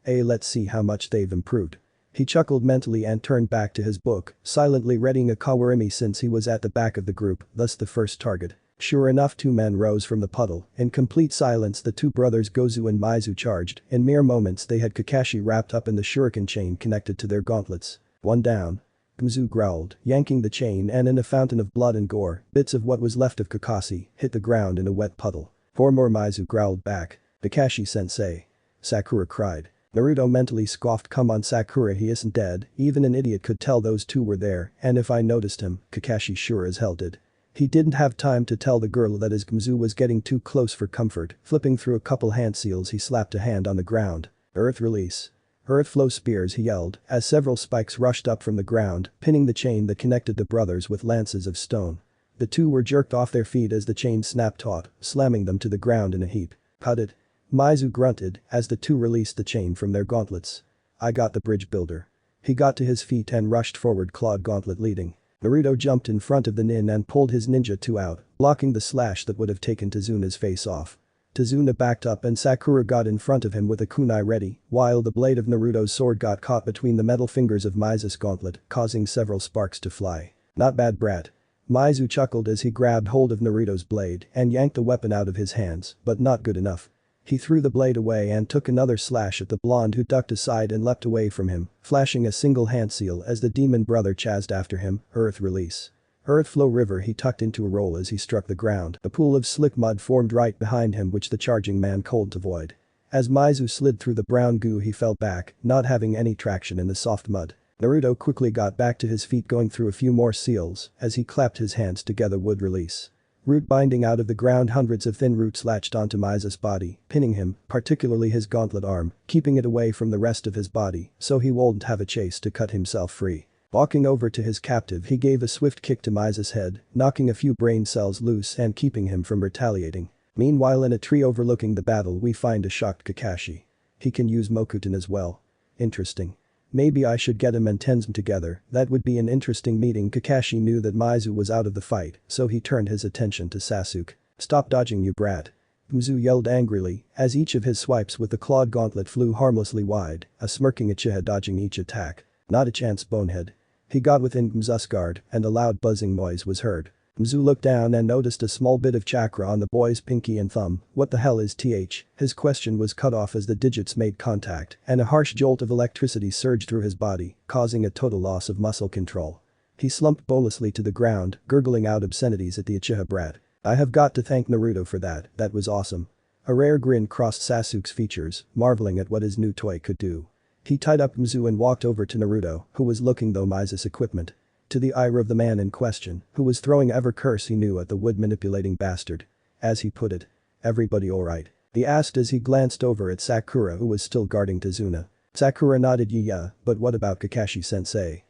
Let's see how much they've improved. He chuckled mentally and turned back to his book, silently readying a Kawarimi since he was at the back of the group, thus the first target. Sure enough, two men rose from the puddle. In complete silence the two brothers Gozu and Maizu charged. In mere moments they had Kakashi wrapped up in the shuriken chain connected to their gauntlets. One down. Gozu growled, yanking the chain, and in a fountain of blood and gore, bits of what was left of Kakashi hit the ground in a wet puddle. Four more. Maizu growled back. Kakashi-sensei. Sakura cried. Naruto mentally scoffed. Come on Sakura, he isn't dead, even an idiot could tell those two were there, and if I noticed him, Kakashi sure as hell did. He didn't have time to tell the girl that his Gumzu was getting too close for comfort, flipping through a couple hand seals he slapped a hand on the ground. Earth release. Earth flow spears, he yelled, as several spikes rushed up from the ground, pinning the chain that connected the brothers with lances of stone. The two were jerked off their feet as the chain snapped taut, slamming them to the ground in a heap. Cut it. Maizu grunted as the two released the chain from their gauntlets. I got the bridge builder. He got to his feet and rushed forward, clawed gauntlet leading. Naruto jumped in front of the nin and pulled his ninja 2 out, blocking the slash that would have taken Tazuna's face off. Tazuna backed up and Sakura got in front of him with a kunai ready, while the blade of Naruto's sword got caught between the metal fingers of Maizu's gauntlet, causing several sparks to fly. Not bad, brat. Maizu chuckled as he grabbed hold of Naruto's blade and yanked the weapon out of his hands, but not good enough. He threw the blade away and took another slash at the blonde, who ducked aside and leapt away from him, flashing a single hand seal as the demon brother chased after him. Earth release. Earth flow river. He tucked into a roll as he struck the ground. A pool of slick mud formed right behind him which the charging man called to void. As Mizu slid through the brown goo he fell back, not having any traction in the soft mud. Naruto quickly got back to his feet going through a few more seals as he clapped his hands together would release. Root binding out of the ground, hundreds of thin roots latched onto Mizu's body, pinning him, particularly his gauntlet arm, keeping it away from the rest of his body so he wouldn't have a chase to cut himself free. Walking over to his captive he gave a swift kick to Mizu's head, knocking a few brain cells loose and keeping him from retaliating. Meanwhile in a tree overlooking the battle we find a shocked Kakashi. He can use Mokuton as well. Interesting. Maybe I should get him and Tenzin together, that would be an interesting meeting. Kakashi knew that Mizu was out of the fight, so he turned his attention to Sasuke. Stop dodging you brat. Mizu yelled angrily, as each of his swipes with the clawed gauntlet flew harmlessly wide, a smirking Uchiha dodging each attack. Not a chance bonehead. He got within Mizu's guard and a loud buzzing noise was heard. Mizu looked down and noticed a small bit of chakra on the boy's pinky and thumb. What the hell is th? His question was cut off as the digits made contact and a harsh jolt of electricity surged through his body, causing a total loss of muscle control. He slumped bonelessly to the ground, gurgling out obscenities at the Uchiha brat. I have got to thank Naruto for that was awesome. A rare grin crossed Sasuke's features, marveling at what his new toy could do. He tied up Mizu and walked over to Naruto, who was looking through Mizu's equipment. To the ire of the man in question, who was throwing ever curse he knew at the wood-manipulating bastard. As he put it. Everybody alright? He asked as he glanced over at Sakura who was still guarding Tazuna. Sakura nodded yeah, but what about Kakashi-sensei?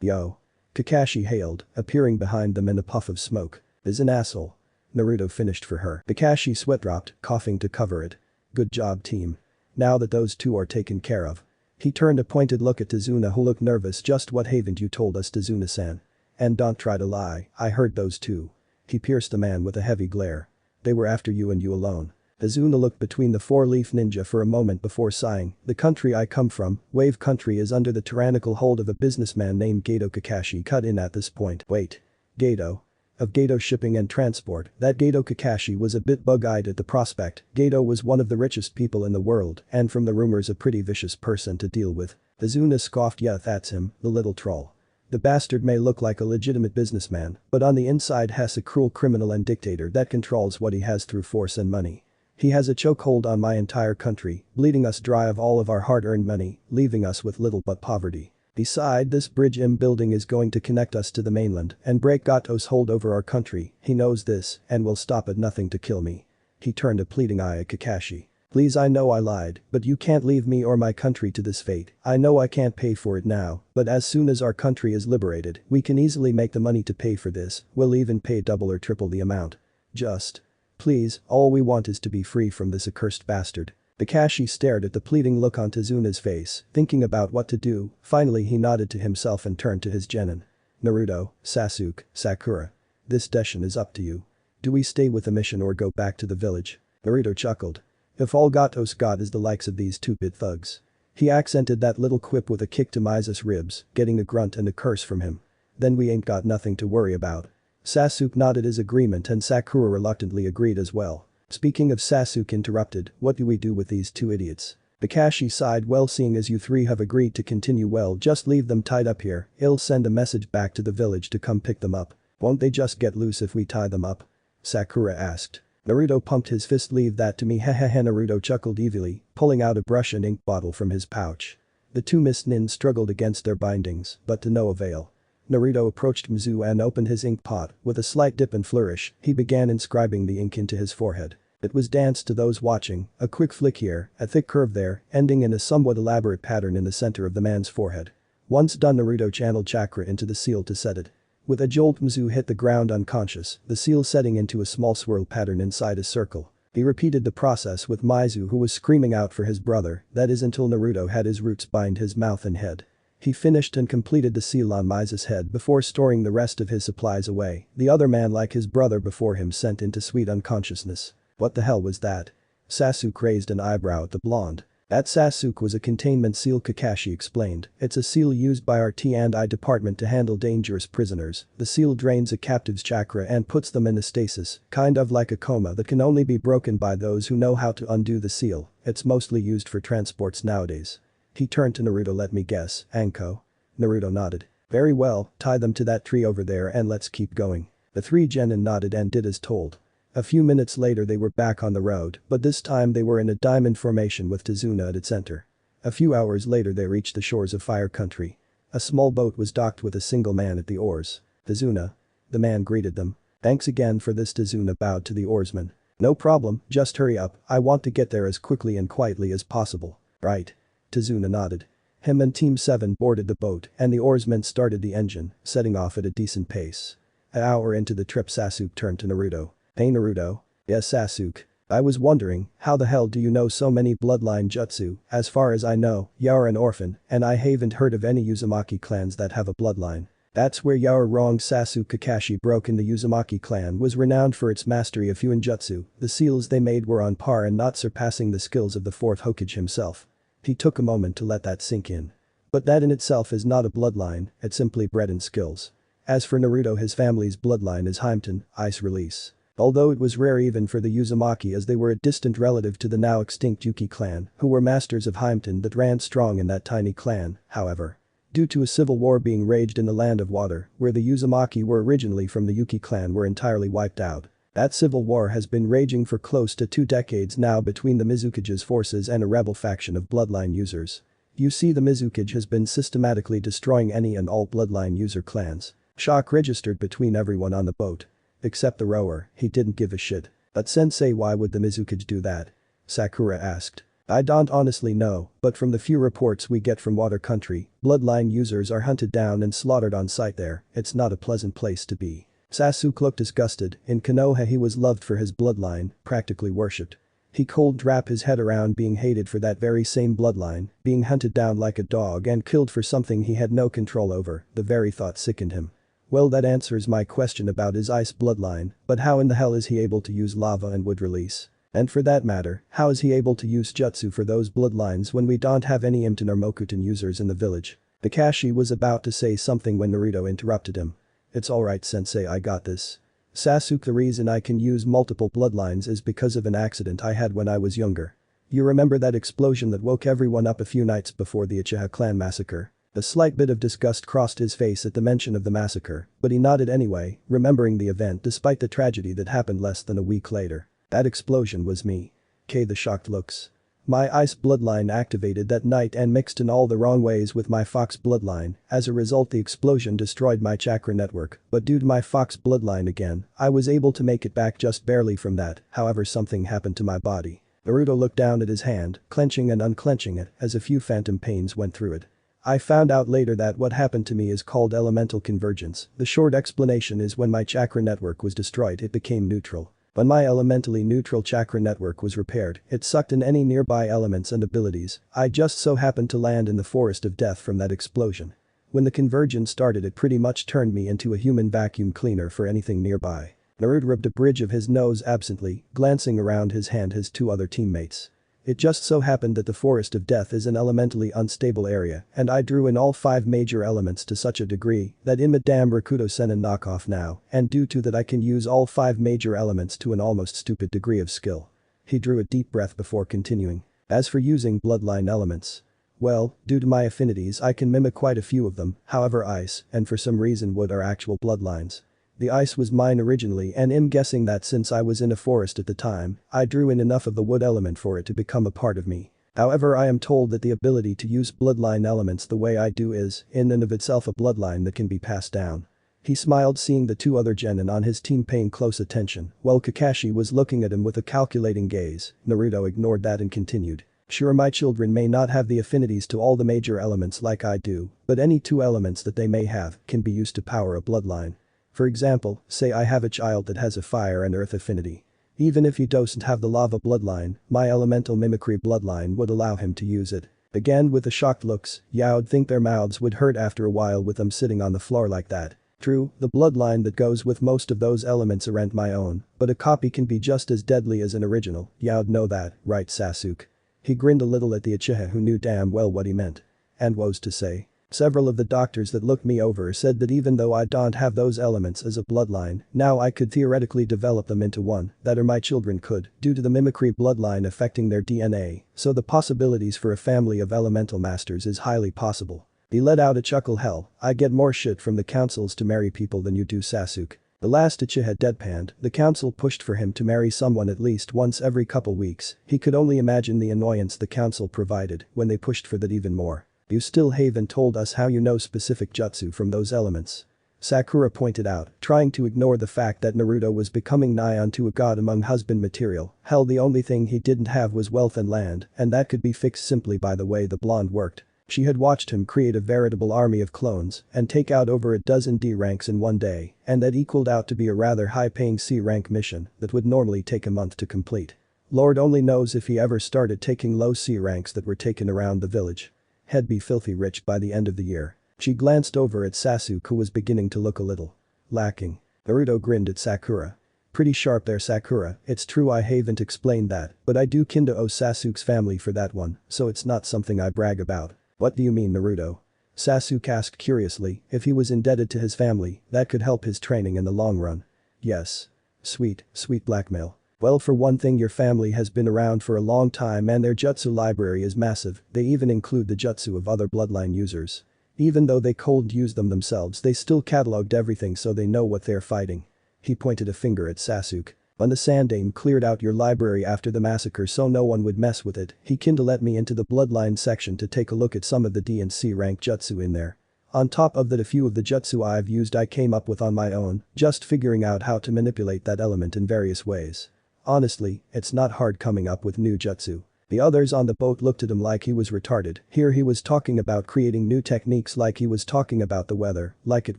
Yo. Kakashi hailed, appearing behind them in a puff of smoke. Is an asshole. Naruto finished for her. Kakashi sweat dropped, coughing to cover it. Good job team. Now that those two are taken care of. He turned a pointed look at Tazuna who looked nervous. Just what haven't you told us, Tazuna-san? And don't try to lie, I heard those two. He pierced the man with a heavy glare. They were after you and you alone. Tazuna looked between the four-leaf ninja for a moment before sighing. The country I come from, Wave Country, is under the tyrannical hold of a businessman named Gato. Kakashi cut in at this point. Wait. Gato? Of Gato Shipping and Transport, that Gato? Kakashi was a bit bug-eyed at the prospect. Gato was one of the richest people in the world and from the rumors a pretty vicious person to deal with. Tazuna scoffed. Yeah, that's him, the little troll. The bastard may look like a legitimate businessman, but on the inside has a cruel criminal and dictator that controls what he has through force and money. He has a chokehold on my entire country, bleeding us dry of all of our hard-earned money, leaving us with little but poverty. Beside, this bridge I'm building is going to connect us to the mainland and break Gato's hold over our country. He knows this and will stop at nothing to kill me. He turned a pleading eye at Kakashi. Please, I know I lied, but you can't leave me or my country to this fate. I know I can't pay for it now, but as soon as our country is liberated, we can easily make the money to pay for this. We'll even pay double or triple the amount. Just. Please, all we want is to be free from this accursed bastard. Kakashi stared at the pleading look on Tazuna's face, thinking about what to do. Finally he nodded to himself and turned to his genin. Naruto, Sasuke, Sakura. This decision is up to you. Do we stay with the mission or go back to the village? Naruto chuckled. If all Gato's got is the likes of these two-bit thugs. He accented that little quip with a kick to Mizu's ribs, getting a grunt and a curse from him. Then we ain't got nothing to worry about. Sasuke nodded his agreement and Sakura reluctantly agreed as well. Speaking of, Sasuke interrupted, what do we do with these two idiots? Kakashi sighed. Well, seeing as you three have agreed to continue, well, just leave them tied up here. I'll send a message back to the village to come pick them up. Won't they just get loose if we tie them up? Sakura asked. Naruto pumped his fist. Leave that to me. Hehehe. Naruto chuckled evilly, pulling out a brush and ink bottle from his pouch. The two Mist Nin struggled against their bindings, but to no avail. Naruto approached Mizu and opened his ink pot. With a slight dip and flourish, he began inscribing the ink into his forehead. It was danced to those watching, a quick flick here, a thick curve there, ending in a somewhat elaborate pattern in the center of the man's forehead. Once done, Naruto channeled chakra into the seal to set it. With a jolt, Mizu hit the ground unconscious, the seal setting into a small swirl pattern inside a circle. He repeated the process with Mizu, who was screaming out for his brother, that is until Naruto had his roots bind his mouth and head. He finished and completed the seal on Mizu's head before storing the rest of his supplies away. The other man, like his brother before him, sent into sweet unconsciousness. What the hell was that? Sasuke raised an eyebrow at the blonde. That Sasuke was a containment seal, Kakashi explained. It's a seal used by our T&I department to handle dangerous prisoners. The seal drains a captive's chakra and puts them in a stasis, kind of like a coma that can only be broken by those who know how to undo the seal. It's mostly used for transports nowadays. He turned to Naruto. Let me guess, Anko? Naruto nodded. Very well, tie them to that tree over there and let's keep going. The three genin nodded and did as told. A few minutes later they were back on the road, but this time they were in a diamond formation with Tazuna at its center. A few hours later they reached the shores of Fire Country. A small boat was docked with a single man at the oars. "Tazuna." The man greeted them. "Thanks again for this." Tazuna bowed to the oarsman. "No problem, just hurry up, I want to get there as quickly and quietly as possible." "Right." Tazuna nodded. Him and Team 7 boarded the boat and the oarsmen started the engine, setting off at a decent pace. An hour into the trip Sasuke turned to Naruto. "Hey Naruto." "Yes Sasuke. I was wondering, how the hell do you know so many bloodline jutsu? As far as I know, you're an orphan, and I haven't heard of any Uzumaki clans that have a bloodline." "That's where you're wrong." Sasuke Kakashi broke in. The Uzumaki clan was renowned for its mastery of Fuinjutsu. The seals they made were on par and not surpassing the skills of the fourth Hokage himself. He took a moment to let that sink in. But that in itself is not a bloodline, it's simply bred in skills. As for Naruto, his family's bloodline is Himten, Ice Release. Although it was rare even for the Uzumaki, as they were a distant relative to the now extinct Yuki clan, who were masters of Himten that ran strong in that tiny clan, however. Due to a civil war being raged in the Land of Water, where the Uzumaki were originally from, the Yuki clan were entirely wiped out. That civil war has been raging for close to 2 decades now between the Mizukage's forces and a rebel faction of bloodline users. You see, the Mizukage has been systematically destroying any and all bloodline user clans. Shock registered between everyone on the boat. Except the rower, he didn't give a shit. "But sensei, why would the Mizukage do that?" Sakura asked. "I don't honestly know, but from the few reports we get from Water Country, bloodline users are hunted down and slaughtered on sight there. It's not a pleasant place to be." Sasuke looked disgusted. In Konoha he was loved for his bloodline, practically worshipped. He could wrap his head around being hated for that very same bloodline, being hunted down like a dog and killed for something he had no control over. The very thought sickened him. "Well, that answers my question about his ice bloodline, but how in the hell is he able to use lava and wood release? And for that matter, how is he able to use jutsu for those bloodlines when we don't have any Imten or Mokuton users in the village?" Kakashi was about to say something when Naruto interrupted him. "It's alright sensei, I got this. Sasuke, the reason I can use multiple bloodlines is because of an accident I had when I was younger. You remember that explosion that woke everyone up a few nights before the Uchiha clan massacre?" A slight bit of disgust crossed his face at the mention of the massacre, but he nodded anyway, remembering the event despite the tragedy that happened less than a week later. "That explosion was me." The shocked looks. "My ice bloodline activated that night and mixed in all the wrong ways with my fox bloodline. As a result, the explosion destroyed my chakra network, but due to my fox bloodline again, I was able to make it back just barely from that. However, something happened to my body." Naruto looked down at his hand, clenching and unclenching it as a few phantom pains went through it. "I found out later that what happened to me is called elemental convergence. The short explanation is when my chakra network was destroyed, it became neutral. When my elementally neutral chakra network was repaired, it sucked in any nearby elements and abilities. I just so happened to land in the forest of death from that explosion. When the convergence started, it pretty much turned me into a human vacuum cleaner for anything nearby." Naruto rubbed a bridge of his nose absently, glancing around his hand his 2 other teammates. "It just so happened that the Forest of Death is an elementally unstable area, and I drew in all 5 major elements to such a degree that I'm a damn Rakuto Senin knockoff now, and due to that I can use all 5 major elements to an almost stupid degree of skill." He drew a deep breath before continuing. "As for using bloodline elements, well, due to my affinities I can mimic quite a few of them, however ice, and for some reason wood are actual bloodlines. The ice was mine originally, and I'm guessing that since I was in a forest at the time, I drew in enough of the wood element for it to become a part of me. However, I am told that the ability to use bloodline elements the way I do is, in and of itself, a bloodline that can be passed down." He smiled, seeing the 2 other genin on his team paying close attention, while Kakashi was looking at him with a calculating gaze. Naruto ignored that and continued. "Sure, my children may not have the affinities to all the major elements like I do, but any 2 elements that they may have can be used to power a bloodline. For example, say I have a child that has a fire and earth affinity. Even if he doesn't have the lava bloodline, my elemental mimicry bloodline would allow him to use it." Again with the shocked looks, you'd think their mouths would hurt after a while with them sitting on the floor like that. "True, the bloodline that goes with most of those elements aren't my own, but a copy can be just as deadly as an original. You'd know that, right Sasuke?" He grinned a little at the Uchiha, who knew damn well what he meant. "And woes to say, several of the doctors that looked me over said that even though I don't have those elements as a bloodline, now I could theoretically develop them into one, that or my children could, due to the mimicry bloodline affecting their DNA, so the possibilities for a family of elemental masters is highly possible." He let out a chuckle. "Hell, I get more shit from the councils to marry people than you do Sasuke." The last Ichi had deadpanned, the council pushed for him to marry someone at least once every couple weeks. He could only imagine the annoyance the council provided when they pushed for that even more. You still haven't told us how you know specific jutsu from those elements. Sakura pointed out, trying to ignore the fact that Naruto was becoming nigh unto a god among husband material. Hell, the only thing he didn't have was wealth and land, and that could be fixed simply by the way the blonde worked. She had watched him create a veritable army of clones and take out over a dozen D ranks in one day, and that equaled out to be a rather high-paying C rank mission that would normally take a month to complete. Lord only knows if he ever started taking low C ranks that were taken around the village. He'd be filthy rich by the end of the year. She glanced over at Sasuke, who was beginning to look a little lacking. Naruto grinned at Sakura. Pretty sharp there, Sakura. It's true I haven't explained that, but I do kinda owe Sasuke's family for that one, so it's not something I brag about. What do you mean, Naruto? Sasuke asked curiously. If he was indebted to his family, that could help his training in the long run. Yes. Sweet blackmail. Well, for one thing, your family has been around for a long time and their jutsu library is massive. They even include the jutsu of other bloodline users. Even though they cold use them themselves, they still cataloged everything so they know what they're fighting. He pointed a finger at Sasuke. When the Sandaime cleared out your library after the massacre so no one would mess with it, he kinda let me into the bloodline section to take a look at some of the D and C rank jutsu in there. On top of that, a few of the jutsu I've used I came up with on my own, just figuring out how to manipulate that element in various ways. Honestly, it's not hard coming up with new jutsu. The others on the boat looked at him like he was retarded. Here he was talking about creating new techniques like he was talking about the weather, like it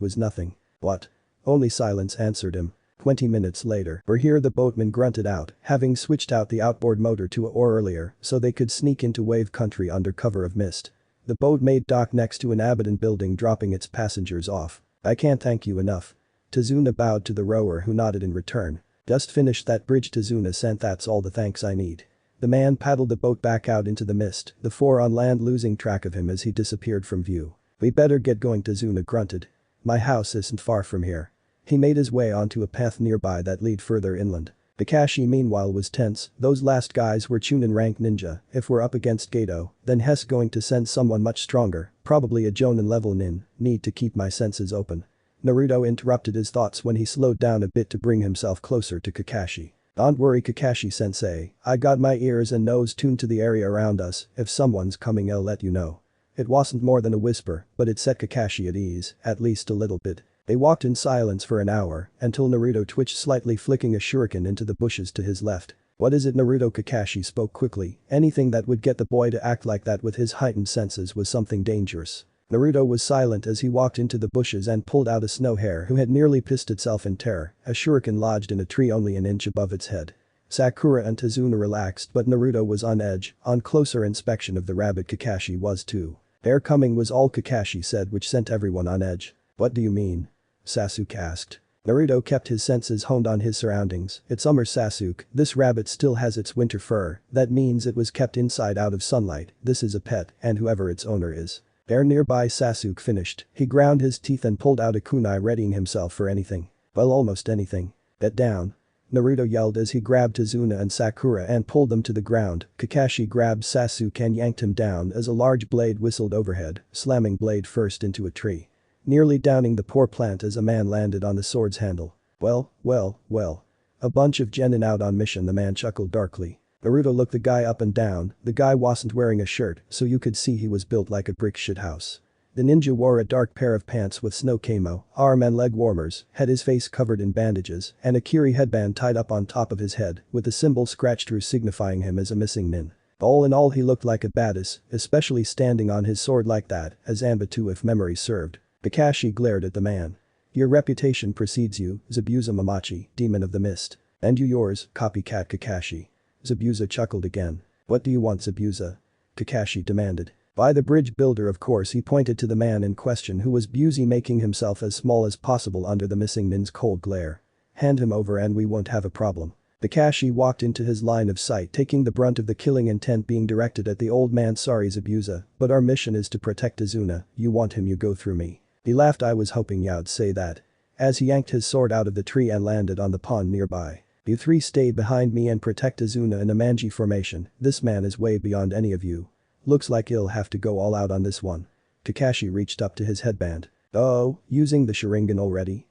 was nothing. What? Only silence answered him. 20 minutes later, here the boatman grunted out, having switched out the outboard motor to a oar earlier so they could sneak into wave country under cover of mist. The boat made dock next to an abandoned building, dropping its passengers off. I can't thank you enough. Tazuna bowed to the rower, who nodded in return. Just finished that bridge, Tazuna sent, that's all the thanks I need. The man paddled the boat back out into the mist, the four on land losing track of him as he disappeared from view. We better get going, Tazuna grunted. My house isn't far from here. He made his way onto a path nearby that led further inland. Kakashi meanwhile was tense. Those last guys were Chunin rank ninja. If we're up against Gato, then Hess going to send someone much stronger, probably a Jonin level nin. Need to keep my senses open. Naruto interrupted his thoughts when he slowed down a bit to bring himself closer to Kakashi. Don't worry, Kakashi-sensei, I got my ears and nose tuned to the area around us. If someone's coming, I'll let you know. It wasn't more than a whisper, but it set Kakashi at ease, at least a little bit. They walked in silence for an hour, until Naruto twitched slightly, flicking a shuriken into the bushes to his left. What is it, Naruto? Kakashi spoke quickly. Anything that would get the boy to act like that with his heightened senses was something dangerous. Naruto was silent as he walked into the bushes and pulled out a snow hare who had nearly pissed itself in terror. A shuriken lodged in a tree only an inch above its head. Sakura and Tazuna relaxed, but Naruto was on edge. On closer inspection of the rabbit, Kakashi was too. They're coming, was all Kakashi said, which sent everyone on edge. What do you mean? Sasuke asked. Naruto kept his senses honed on his surroundings. It's summer, Sasuke. This rabbit still has its winter fur. That means it was kept inside out of sunlight. This is a pet, and whoever its owner is. They're nearby, Sasuke finished. He ground his teeth and pulled out a kunai, readying himself for anything. Well, almost anything. Get down. Naruto yelled as he grabbed Tazuna and Sakura and pulled them to the ground. Kakashi grabbed Sasuke and yanked him down as a large blade whistled overhead, slamming blade first into a tree. Nearly downing the poor plant as a man landed on the sword's handle. Well. A bunch of genin out on mission, the man chuckled darkly. Naruto looked the guy up and down. The guy wasn't wearing a shirt, so you could see he was built like a brick shithouse. The ninja wore a dark pair of pants with snow camo, arm and leg warmers, had his face covered in bandages, and a kiri headband tied up on top of his head, with a symbol scratched through signifying him as a missing nin. All in all, he looked like a badass, especially standing on his sword like that, as Zanbatsu if memory served. Kakashi glared at the man. Your reputation precedes you, Zabuza Mamachi, demon of the mist. And you yours, copycat Kakashi. Zabuza chuckled again. What do you want, Zabuza? Kakashi demanded. By the bridge builder, of course. He pointed to the man in question, who was busy making himself as small as possible under the missing nin's cold glare. Hand him over and we won't have a problem. Kakashi walked into his line of sight, taking the brunt of the killing intent being directed at the old man. Sorry, Zabuza, but our mission is to protect Tazuna. You want him, you go through me. He laughed. I was hoping you'd say that. As he yanked his sword out of the tree and landed on the pond nearby. You three stay behind me and protect Tazuna in a manji formation. This man is way beyond any of you. Looks like he'll have to go all out on this one. Kakashi reached up to his headband. Oh, using the Sharingan already?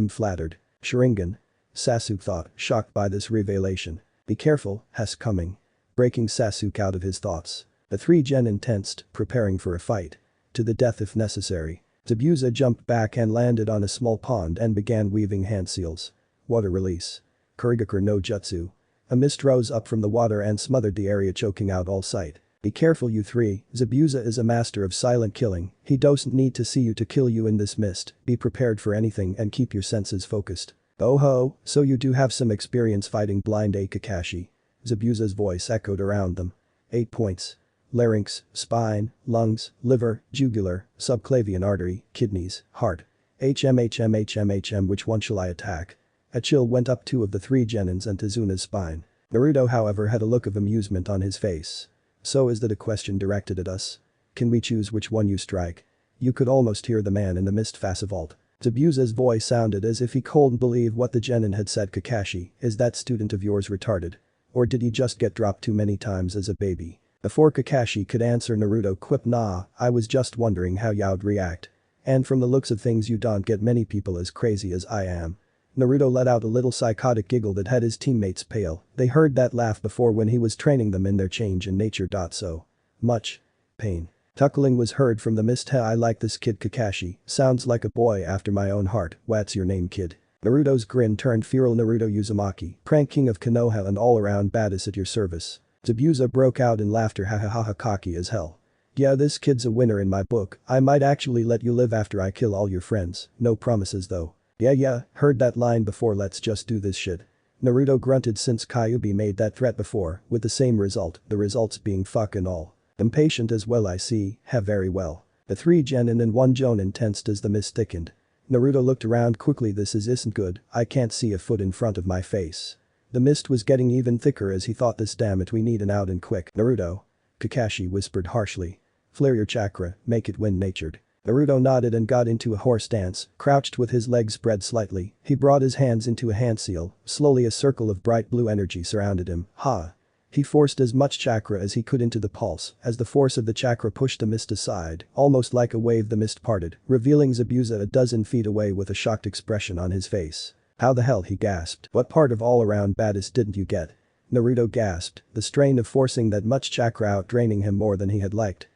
Flattered. Sharingan. Sasuke thought, shocked by this revelation. Be careful, has coming. Breaking Sasuke out of his thoughts. The three genin tensed, preparing for a fight. To the death if necessary. Zabuza jumped back and landed on a small pond and began weaving hand seals. Water release. Kurigakur no jutsu. A mist rose up from the water and smothered the area, choking out all sight. Be careful, you three. Zabuza is a master of silent killing. He doesn't need to see you to kill you in this mist. Be prepared for anything and keep your senses focused. Oh ho, so you do have some experience fighting blind, Kakashi. Zabuza's voice echoed around them. 8 points. Larynx, spine, lungs, liver, jugular, subclavian artery, kidneys, heart. Which one shall I attack? A chill went up two of the three genins and Tizuna's spine. Naruto, however, had a look of amusement on his face. So is that a question directed at us? Can we choose which one you strike? You could almost hear the man in the mist vault. Zabuza's voice sounded as if he couldn't believe what the genin had said. Kakashi, is that student of yours retarded? Or did he just get dropped too many times as a baby? Before Kakashi could answer, Naruto quipped, nah, I was just wondering how you'd react. And from the looks of things you don't get many people as crazy as I am. Naruto let out a little psychotic giggle that had his teammates pale. They heard that laugh before when he was training them in their change in nature. So much pain. Chuckling was heard from the mist. I like this kid, Kakashi, sounds like a boy after my own heart. What's your name, kid? Naruto's grin turned feral. Naruto Uzumaki, prank king of Konoha and all-around badass at your service. Zabuza broke out in laughter. Ha cocky as hell. Yeah, this kid's a winner in my book. I might actually let you live after I kill all your friends. No promises though. Yeah, heard that line before, let's just do this shit. Naruto grunted since Kyuubi made that threat before, with the same result, the results being fucking all. Impatient as well, I see, very well. The three genin and one jonin tensed as the mist thickened. Naruto looked around quickly. This isn't good, I can't see a foot in front of my face. The mist was getting even thicker as he thought, this damn it, we need an out and quick. Naruto. Kakashi whispered harshly. Flare your chakra, make it wind-natured. Naruto nodded and got into a horse stance, crouched with his legs spread slightly. He brought his hands into a hand seal. Slowly a circle of bright blue energy surrounded him. He forced as much chakra as he could into the pulse. As the force of the chakra pushed the mist aside, almost like a wave the mist parted, revealing Zabuza a dozen feet away with a shocked expression on his face. How the hell, he gasped. What part of all-around badass didn't you get? Naruto gasped, the strain of forcing that much chakra out draining him more than he had liked.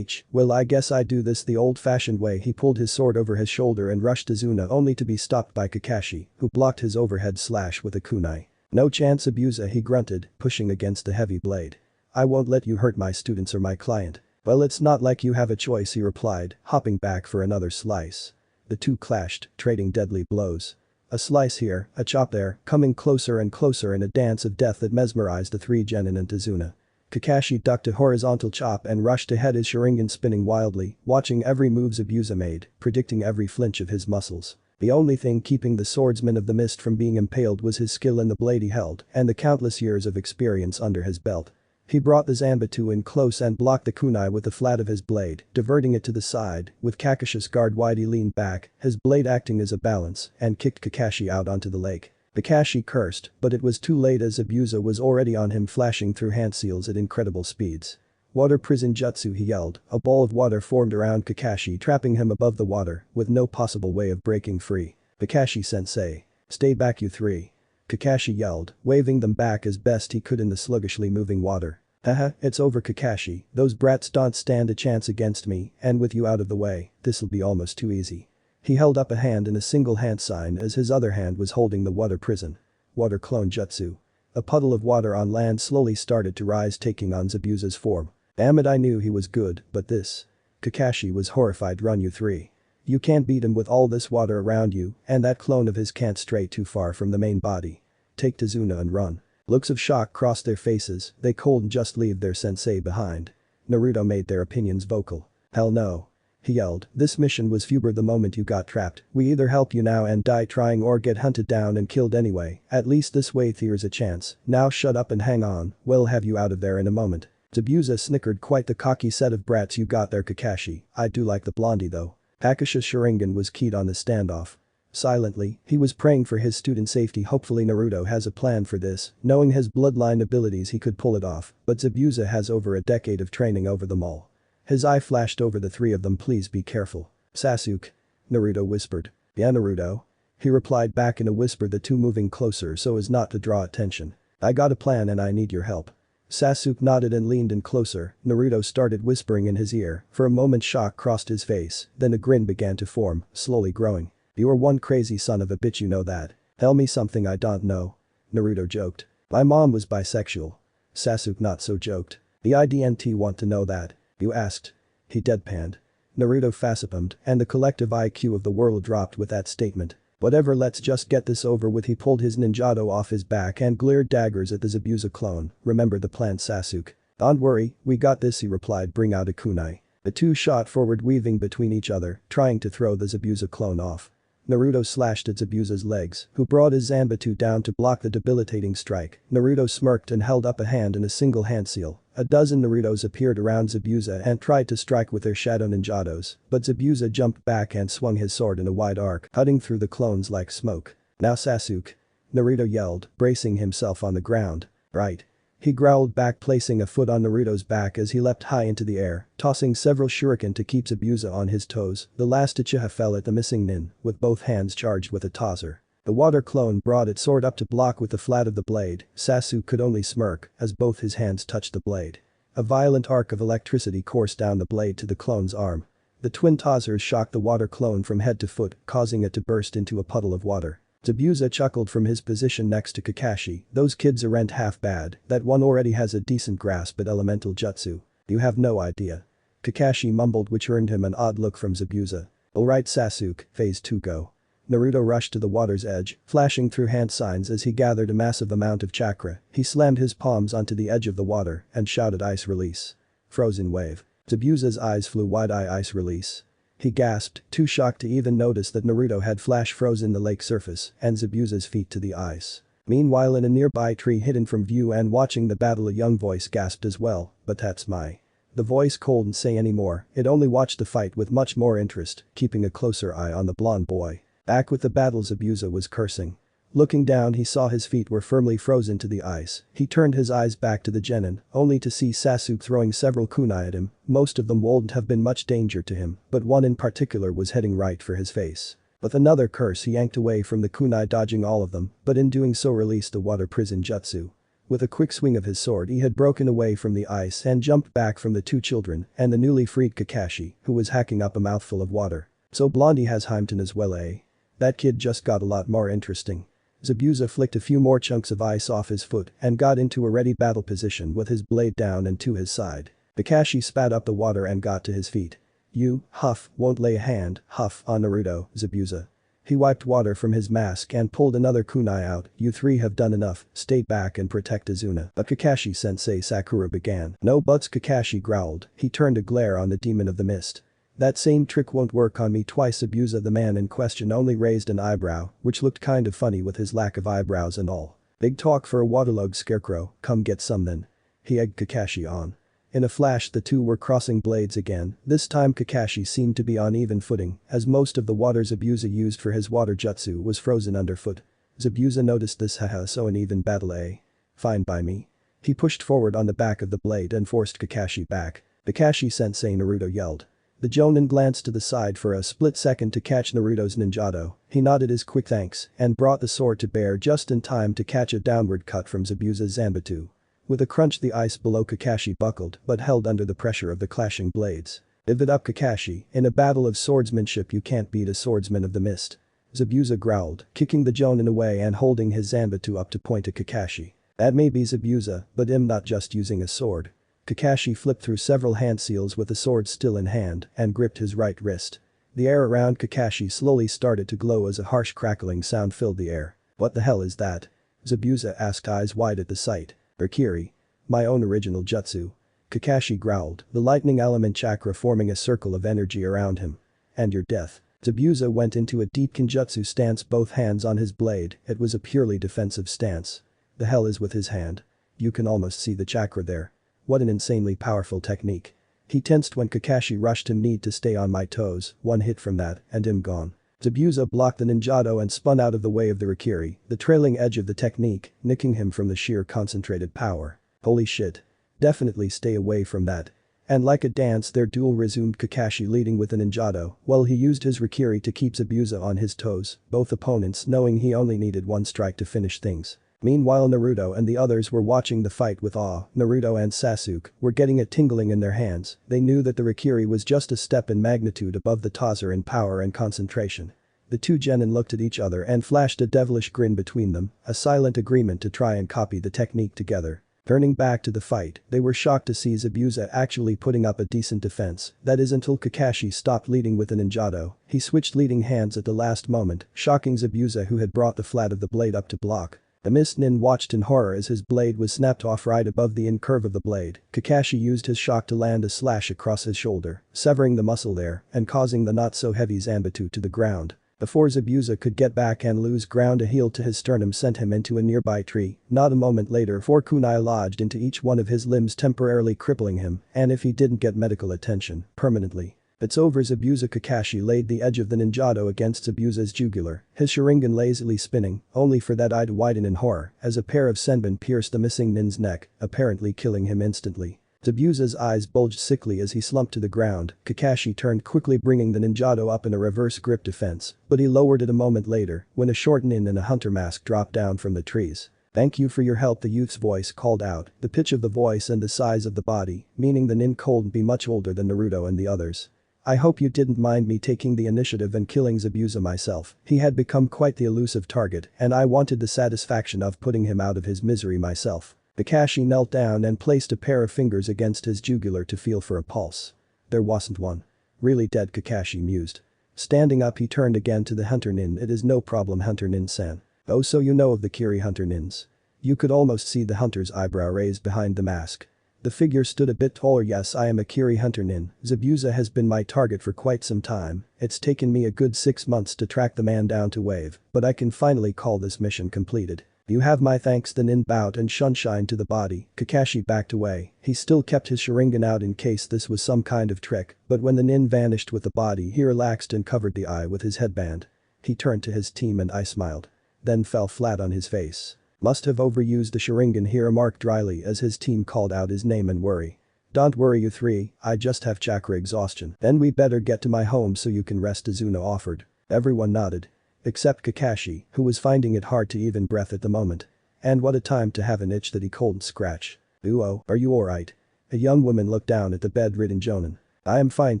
Well, I guess I do this the old-fashioned way. He pulled his sword over his shoulder and rushed to Zuna, only to be stopped by Kakashi, who blocked his overhead slash with a kunai. No chance, Zabuza, he grunted, pushing against the heavy blade. I won't let you hurt my students or my client. Well, it's not like you have a choice, he replied, hopping back for another slice. The two clashed, trading deadly blows. A slice here, a chop there, coming closer and closer in a dance of death that mesmerized the three genin and Tizuna. Kakashi ducked a horizontal chop and rushed ahead, his Sharingan spinning wildly, watching every move Zabuza made, predicting every flinch of his muscles. The only thing keeping the swordsman of the mist from being impaled was his skill in the blade he held and the countless years of experience under his belt. He brought the Zanbatsu in close and blocked the kunai with the flat of his blade, diverting it to the side. With Kakashi's guard wide, he leaned back, his blade acting as a balance, and kicked Kakashi out onto the lake. Kakashi cursed, but it was too late as Zabuza was already on him, flashing through hand seals at incredible speeds. Water prison jutsu, he yelled. A ball of water formed around Kakashi, trapping him above the water, with no possible way of breaking free. Kakashi-sensei. Stay back, you three. Kakashi yelled, waving them back as best he could in the sluggishly moving water. Haha, it's over, Kakashi, those brats don't stand a chance against me, and with you out of the way, this'll be almost too easy. He held up a hand in a single hand sign as his other hand was holding the water prison. Water clone jutsu. A puddle of water on land slowly started to rise, taking on Zabuza's form. Damn it, I knew he was good, but this. Kakashi was horrified. Run, you three. You can't beat him with all this water around you, and that clone of his can't stray too far from the main body. Take Tizuna and run. Looks of shock crossed their faces, they couldn't just leave their sensei behind. Naruto made their opinions vocal. Hell no. He yelled, this mission was fewer the moment you got trapped. We either help you now and die trying or get hunted down and killed anyway. At least this way there's a chance. Now shut up and hang on, we'll have you out of there in a moment. Zabuza snickered. Quite the cocky set of brats you got there, Kakashi. I do like the blondie though. Kakashi's Sharingan was keyed on the standoff. Silently, he was praying for his student's safety. Hopefully Naruto has a plan for this. Knowing his bloodline abilities, he could pull it off, but Zabuza has over a decade of training over them all. His eye flashed over the three of them. Please be careful. Sasuke. Naruto whispered. Yeah, Naruto. He replied back in a whisper, the two moving closer so as not to draw attention. I got a plan and I need your help. Sasuke nodded and leaned in closer. Naruto started whispering in his ear. For a moment shock crossed his face, then a grin began to form, slowly growing. You are one crazy son of a bitch, you know that. Tell me something I don't know. Naruto joked. My mom was bisexual. Sasuke not so joked. I didn't want to know that. You asked. He deadpanned. Naruto facepalmed, and the collective IQ of the world dropped with that statement. Whatever, let's just get this over with. He pulled his ninjato off his back and glared daggers at the Zabuza clone. Remember the plan, Sasuke. Don't worry, we got this, he replied. Bring out a kunai. The two shot forward, weaving between each other, trying to throw the Zabuza clone off. Naruto slashed at Zabuza's legs, who brought his Zanbatsu down to block the debilitating strike. Naruto smirked and held up a hand in a single hand seal. A dozen Narutos appeared around Zabuza and tried to strike with their shadow ninjatos, but Zabuza jumped back and swung his sword in a wide arc, cutting through the clones like smoke. Now Sasuke. Naruto yelled, bracing himself on the ground. Right. He growled back, placing a foot on Naruto's back as he leapt high into the air, tossing several shuriken to keep Zabuza on his toes. The last Uchiha fell at the missing nin, with both hands charged with a tosser. The water clone brought its sword up to block with the flat of the blade. Sasuke could only smirk as both his hands touched the blade. A violent arc of electricity coursed down the blade to the clone's arm. The twin tossers shocked the water clone from head to foot, causing it to burst into a puddle of water. Zabuza chuckled from his position next to Kakashi. Those kids aren't half bad, that one already has a decent grasp at elemental jutsu. You have no idea. Kakashi mumbled, which earned him an odd look from Zabuza. Alright Sasuke, phase 2 go. Naruto rushed to the water's edge, flashing through hand signs as he gathered a massive amount of chakra. He slammed his palms onto the edge of the water and shouted, ice release. Frozen wave. Zabuza's eyes flew wide. Ice release. He gasped, too shocked to even notice that Naruto had flash frozen the lake surface and Zabuza's feet to the ice. Meanwhile, in a nearby tree hidden from view and watching the battle, a young voice gasped as well, but that's my. The voice couldn't say any more. It only watched the fight with much more interest, keeping a closer eye on the blonde boy. Back with the battle, Zabuza was cursing. Looking down, he saw his feet were firmly frozen to the ice. He turned his eyes back to the genin, only to see Sasuke throwing several kunai at him. Most of them wouldn't have been much danger to him, but one in particular was heading right for his face. With another curse, he yanked away from the kunai, dodging all of them, but in doing so released the water prison jutsu. With a quick swing of his sword, he had broken away from the ice and jumped back from the two children and the newly freed Kakashi, who was hacking up a mouthful of water. So Blondie has Heimton as well, eh? That kid just got a lot more interesting. Zabuza flicked a few more chunks of ice off his foot and got into a ready battle position with his blade down and to his side. Kakashi spat up the water and got to his feet. You, huff, won't lay a hand, huff, on Naruto, Zabuza. He wiped water from his mask and pulled another kunai out. You three have done enough, stay back and protect Izuna. But Kakashi-sensei, Sakura began. No buts, Kakashi growled. He turned a glare on the demon of the mist. That same trick won't work on me twice. Zabuza, the man in question, only raised an eyebrow, which looked kind of funny with his lack of eyebrows and all. Big talk for a waterlogged scarecrow, come get some then. He egged Kakashi on. In a flash, the two were crossing blades again. This time Kakashi seemed to be on even footing, as most of the water Zabuza used for his water jutsu was frozen underfoot. Zabuza noticed this. Haha, so an even battle, eh? Fine by me. He pushed forward on the back of the blade and forced Kakashi back. Kakashi-sensei, Naruto yelled. The Jonin glanced to the side for a split second to catch Naruto's ninjato. He nodded his quick thanks and brought the sword to bear just in time to catch a downward cut from Zabuza's Zanbatsu. With a crunch, the ice below Kakashi buckled but held under the pressure of the clashing blades. Give it up, Kakashi. In a battle of swordsmanship you can't beat a swordsman of the mist. Zabuza growled, kicking the Jonin away and holding his Zanbatsu up to point at Kakashi. That may be Zabuza, but I'm not just using a sword. Kakashi flipped through several hand seals with the sword still in hand and gripped his right wrist. The air around Kakashi slowly started to glow as a harsh crackling sound filled the air. What the hell is that? Zabuza asked, eyes wide at the sight. Rikiri. My own original jutsu. Kakashi growled, the lightning element chakra forming a circle of energy around him. And your death. Zabuza went into a deep kinjutsu stance, both hands on his blade. It was a purely defensive stance. The hell is with his hand? You can almost see the chakra there. What an insanely powerful technique. He tensed when Kakashi rushed him. Need to stay on my toes, one hit from that and I'm gone. Zabuza blocked the ninjato and spun out of the way of the Rikiri, the trailing edge of the technique, nicking him from the sheer concentrated power. Holy shit. Definitely stay away from that. And like a dance their duel resumed, Kakashi leading with a ninjato, while he used his Rikiri to keep Zabuza on his toes, both opponents knowing he only needed one strike to finish things. Meanwhile Naruto and the others were watching the fight with awe. Naruto and Sasuke were getting a tingling in their hands. They knew that the Rikiri was just a step in magnitude above the Tazer in power and concentration. The two genin looked at each other and flashed a devilish grin between them, a silent agreement to try and copy the technique together. Turning back to the fight, they were shocked to see Zabuza actually putting up a decent defense, that is until Kakashi stopped leading with a ninjato. He switched leading hands at the last moment, shocking Zabuza who had brought the flat of the blade up to block. The mist nin watched in horror as his blade was snapped off right above the in-curve of the blade. Kakashi used his shock to land a slash across his shoulder, severing the muscle there and causing the not-so-heavy Zanbatsu to the ground. Before Zabuza could get back and lose ground, a heel to his sternum sent him into a nearby tree. Not a moment later 4 kunai lodged into each one of his limbs, temporarily crippling him, and if he didn't get medical attention, permanently. It's over. Zabuza. Kakashi laid the edge of the ninjato against Zabuza's jugular, his Sharingan lazily spinning, only for that eye to widen in horror as a pair of senbon pierced the missing nin's neck, apparently killing him instantly. Zabuza's eyes bulged sickly as he slumped to the ground. Kakashi turned quickly, bringing the ninjato up in a reverse grip defense, but he lowered it a moment later when a short nin in a hunter mask dropped down from the trees. "Thank you for your help," the youth's voice called out, the pitch of the voice and the size of the body, meaning the nin couldn't be much older than Naruto and the others. "I hope you didn't mind me taking the initiative and killing Zabuza myself. He had become quite the elusive target and I wanted the satisfaction of putting him out of his misery myself." Kakashi knelt down and placed a pair of fingers against his jugular to feel for a pulse. There wasn't one. "Really dead," Kakashi mused. Standing up he turned again to the hunter nin. "It is no problem, hunter nin-san. Oh, so you know of the Kiri hunter nins?" You could almost see the hunter's eyebrow raised behind the mask. The figure stood a bit taller. "Yes, I am a Kiri hunter nin. Zabuza has been my target for quite some time. It's taken me a good 6 months to track the man down to Wave, but I can finally call this mission completed. You have my thanks." The nin bowed and shunshine to the body. Kakashi backed away. He still kept his Sharingan out in case this was some kind of trick, but when the nin vanished with the body he relaxed and covered the eye with his headband. He turned to his team and I smiled. Then fell flat on his face. "Must have overused the Sharingan," he remarked dryly as his team called out his name in worry. "Don't worry you three, I just have chakra exhaustion." "Then we better get to my home so you can rest," Izuna offered. Everyone nodded. Except Kakashi, who was finding it hard to even breath at the moment. And what a time to have an itch that he couldn't scratch. "Uo, are you alright?" A young woman looked down at the bedridden Jonin. "I am fine,